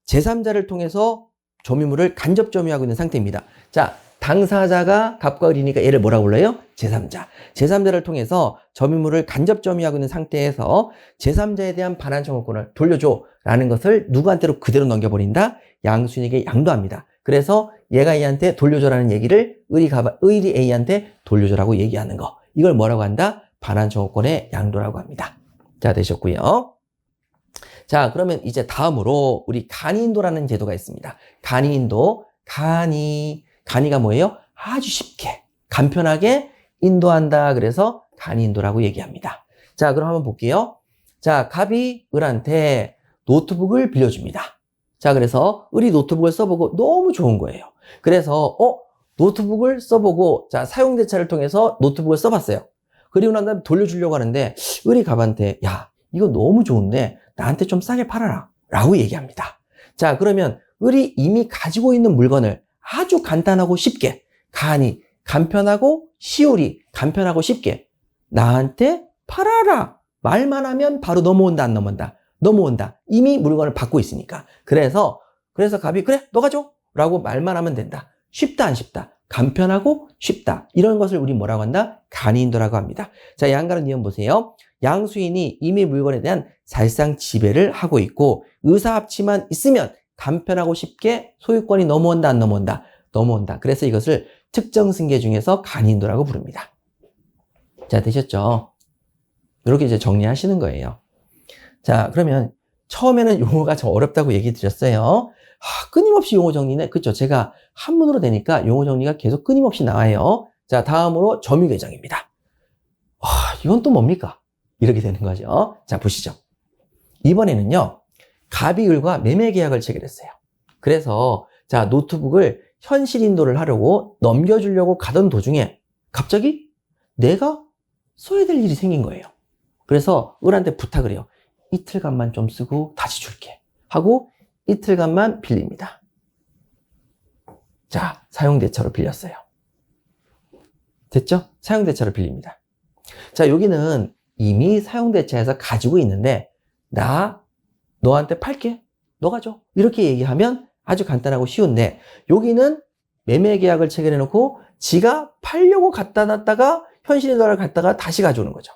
제3자를 통해서 점유물을 간접 점유하고 있는 상태입니다. 자, 당사자가 갑과 을이니까 얘를 뭐라고 불러요? 제3자. 제3자를 통해서 점유물을 간접 점유하고 있는 상태에서 제3자에 대한 반환 청구권을 돌려줘 라는 것을 누구한테로 그대로 넘겨버린다? 양수인에게 양도합니다. 그래서 얘가 얘한테 돌려줘라는 얘기를 을이 A한테 돌려줘라고 얘기하는 거. 이걸 뭐라고 한다? 반환 청구권의 양도라고 합니다. 자, 되셨고요. 자, 그러면 이제 다음으로 우리 간이인도라는 제도가 있습니다. 간이인도, 간이가 뭐예요? 아주 쉽게, 간편하게 인도한다. 그래서 간이인도라고 얘기합니다. 자, 그럼 한번 볼게요. 자, 갑이 을한테 노트북을 빌려줍니다. 자, 그래서 을이 노트북을 써보고 너무 좋은 거예요. 그래서 노트북을 써보고 자, 사용대차를 통해서 노트북을 써봤어요. 그리고 난 다음에 돌려주려고 하는데 을이 갑한테 야, 이거 너무 좋은데 나한테 좀 싸게 팔아라 라고 얘기합니다. 자, 그러면 을이 이미 가지고 있는 물건을 아주 간단하고 쉽게 간편하고 시오리 간편하고 쉽게 나한테 팔아라 말만 하면 바로 넘어온다 안 넘어온다? 넘어온다. 이미 물건을 받고 있으니까. 그래서 갑이 그래 너가 줘 라고 말만 하면 된다. 쉽다 안 쉽다? 간편하고 쉽다. 이런 것을 우리 뭐라고 한다? 간이인도라고 합니다. 자, 양가로 니은 보세요. 양수인이 이미 물건에 대한 사실상 지배를 하고 있고 의사합치만 있으면 간편하고 쉽게 소유권이 넘어온다 안 넘어온다? 넘어온다. 그래서 이것을 특정 승계 중에서 간이인도라고 부릅니다. 자, 되셨죠? 이렇게 이제 정리하시는 거예요. 자, 그러면 처음에는 용어가 좀 어렵다고 얘기 드렸어요. 끊임없이 용어 정리네. 그쵸? 제가 한문으로 되니까 용어 정리가 계속 끊임없이 나와요. 자, 다음으로 점유계정입니다. 이건 또 뭡니까? 이렇게 되는 거죠. 자, 보시죠. 이번에는요, 갑이을과 매매계약을 체결했어요. 그래서, 자, 노트북을 현실 인도를 하려고 넘겨주려고 가던 도중에 갑자기 내가 써야 될 일이 생긴 거예요. 그래서 을한테 부탁을 해요. 이틀간만 좀 쓰고 다시 줄게. 하고 이틀간만 빌립니다. 자, 사용대차로 빌렸어요. 됐죠? 사용대차로 빌립니다. 자, 여기는 이미 사용대차에서 가지고 있는데 나 너한테 팔게. 너가 줘. 이렇게 얘기하면 아주 간단하고 쉬운데 여기는 매매계약을 체결해놓고 지가 팔려고 갖다 놨다가 현실인도를 갖다가 다시 가져오는 거죠.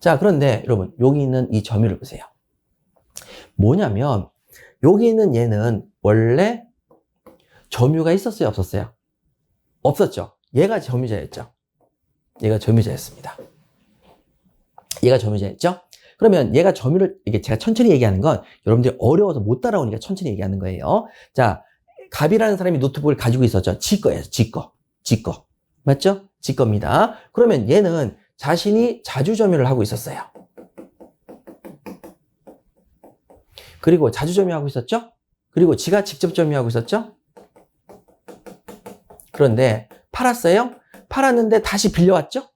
자, 그런데 여러분 여기 있는 이 점유를 보세요. 뭐냐면 여기 있는 얘는 원래 점유가 있었어요? 없었어요? 없었죠. 얘가 점유자였죠. 얘가 점유자였습니다. 얘가 점유자였죠. 그러면 얘가 점유를, 이게 제가 천천히 얘기하는 건 여러분들이 어려워서 못 따라오니까 천천히 얘기하는 거예요. 자, 갑이라는 사람이 노트북을 가지고 있었죠. 지 거예요. 지 거. 맞죠? 지 겁니다. 그러면 얘는 자신이 자주 점유를 하고 있었어요. 그리고 자주 점유하고 있었죠? 그리고 지가 직접 점유하고 있었죠? 그런데 팔았어요? 팔았는데 다시 빌려왔죠?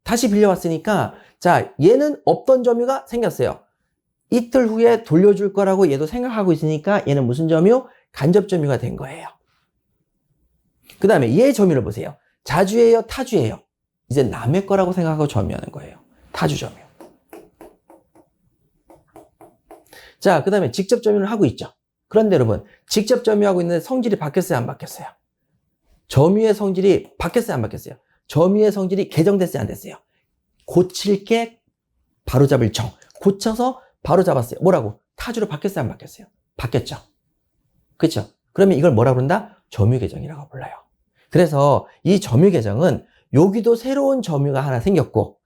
다시 빌려왔으니까 자, 얘는 없던 점유가 생겼어요. 이틀 후에 돌려줄 거라고 얘도 생각하고 있으니까 얘는 무슨 점유? 간접 점유가 된 거예요. 그 다음에 얘 점유를 보세요. 자주예요? 타주예요? 이제 남의 거라고 생각하고 점유하는 거예요. 타주 점유. 자, 그 다음에 직접 점유를 하고 있죠. 그런데 여러분, 직접 점유하고 있는데 성질이 바뀌었어요? 안 바뀌었어요? 점유의 성질이 바뀌었어요? 안 바뀌었어요? 점유의 성질이 개정됐어요? 안 됐어요? 고칠 게 바로잡을 정. 고쳐서 바로잡았어요. 뭐라고? 타주로 바뀌었어요? 안 바뀌었어요? 바뀌었죠. 그렇죠? 그러면 이걸 뭐라고 그런다? 점유계정이라고 불러요. 그래서 이 점유계정은 여기도 새로운 점유가 하나 생겼고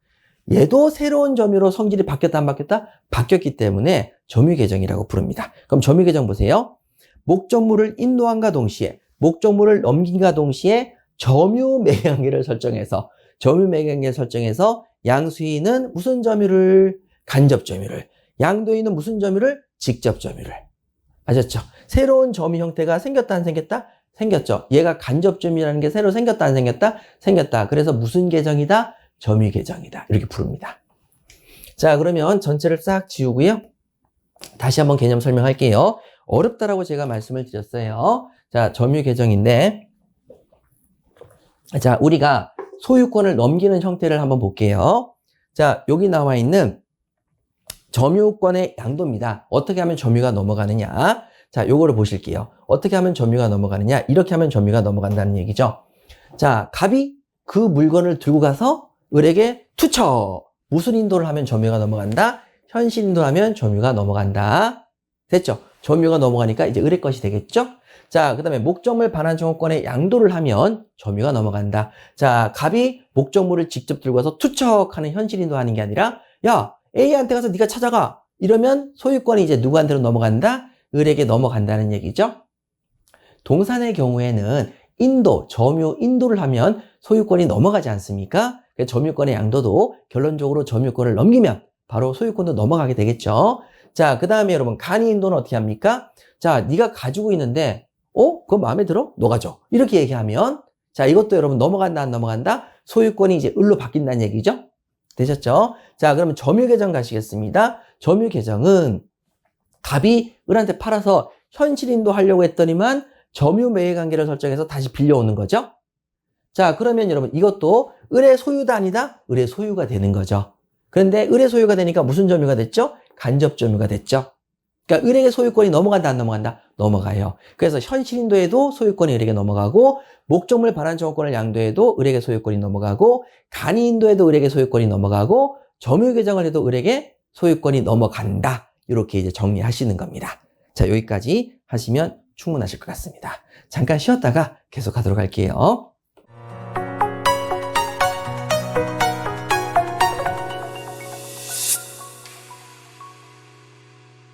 얘도 새로운 점유로 성질이 바뀌었다 안 바뀌었다? 바뀌었기 때문에 점유계정이라고 부릅니다. 그럼 점유계정 보세요. 목적물을 인도함과 동시에 목적물을 넘김과 동시에 점유매각계를 설정해서 점유매각계를 설정해서 양수인은 무슨 점유를? 간접 점유를. 양도인은 무슨 점유를? 직접 점유를. 아셨죠? 새로운 점유 형태가 생겼다 안 생겼다? 생겼죠. 얘가 간접 점유라는 게 새로 생겼다 안 생겼다? 생겼다. 그래서 무슨 계정이다? 점유계정이다. 이렇게 부릅니다. 자, 그러면 전체를 싹 지우고요. 다시 한번 개념 설명할게요. 어렵다라고 제가 말씀을 드렸어요. 자, 점유계정인데 자, 우리가 소유권을 넘기는 형태를 한번 볼게요. 자, 여기 나와 있는 점유권의 양도입니다. 어떻게 하면 점유가 넘어가느냐? 자, 요거를 보실게요. 어떻게 하면 점유가 넘어가느냐? 이렇게 하면 점유가 넘어간다는 얘기죠. 자, 갑이 그 물건을 들고 가서 을에게 투처. 무슨 인도를 하면 점유가 넘어간다? 현실 인도를 하면 점유가 넘어간다. 됐죠? 점유가 넘어가니까 이제 을의 것이 되겠죠? 자, 그 다음에 목적물 반환 정호권의 양도를 하면 점유가 넘어간다. 자, 갑이 목적물을 직접 들고 와서 투척하는 현실 인도하는 게 아니라 야, A한테 가서 네가 찾아가. 이러면 소유권이 이제 누구한테로 넘어간다? 을에게 넘어간다는 얘기죠. 동산의 경우에는 인도, 점유 인도를 하면 소유권이 넘어가지 않습니까? 점유권의 양도도 결론적으로 점유권을 넘기면 바로 소유권도 넘어가게 되겠죠. 자, 그 다음에 여러분 간이 인도는 어떻게 합니까? 자, 네가 가지고 있는데 그거 마음에 들어? 너 가져. 이렇게 얘기하면 자, 이것도 여러분 넘어간다 안 넘어간다? 소유권이 이제 을로 바뀐다는 얘기죠. 되셨죠? 자, 그러면 점유계정 가시겠습니다. 점유계정은 갑이 을한테 팔아서 현실인도 하려고 했더니만 점유매매관계를 설정해서 다시 빌려오는 거죠. 자, 그러면 여러분 이것도 을의 소유다 아니다? 을의 소유가 되는 거죠. 그런데 을의 소유가 되니까 무슨 점유가 됐죠? 간접 점유가 됐죠. 그러니까 을에게 소유권이 넘어간다 안 넘어간다? 넘어가요. 그래서 현실인도에도 소유권이 을에게 넘어가고 목적물 반환 정호권을 양도해도 을에게 소유권이 넘어가고 간이인도에도 을에게 소유권이 넘어가고 점유계정을 해도 을에게 소유권이 넘어간다. 이렇게 이제 정리하시는 겁니다. 자, 여기까지 하시면 충분하실 것 같습니다. 잠깐 쉬었다가 계속 하도록 할게요.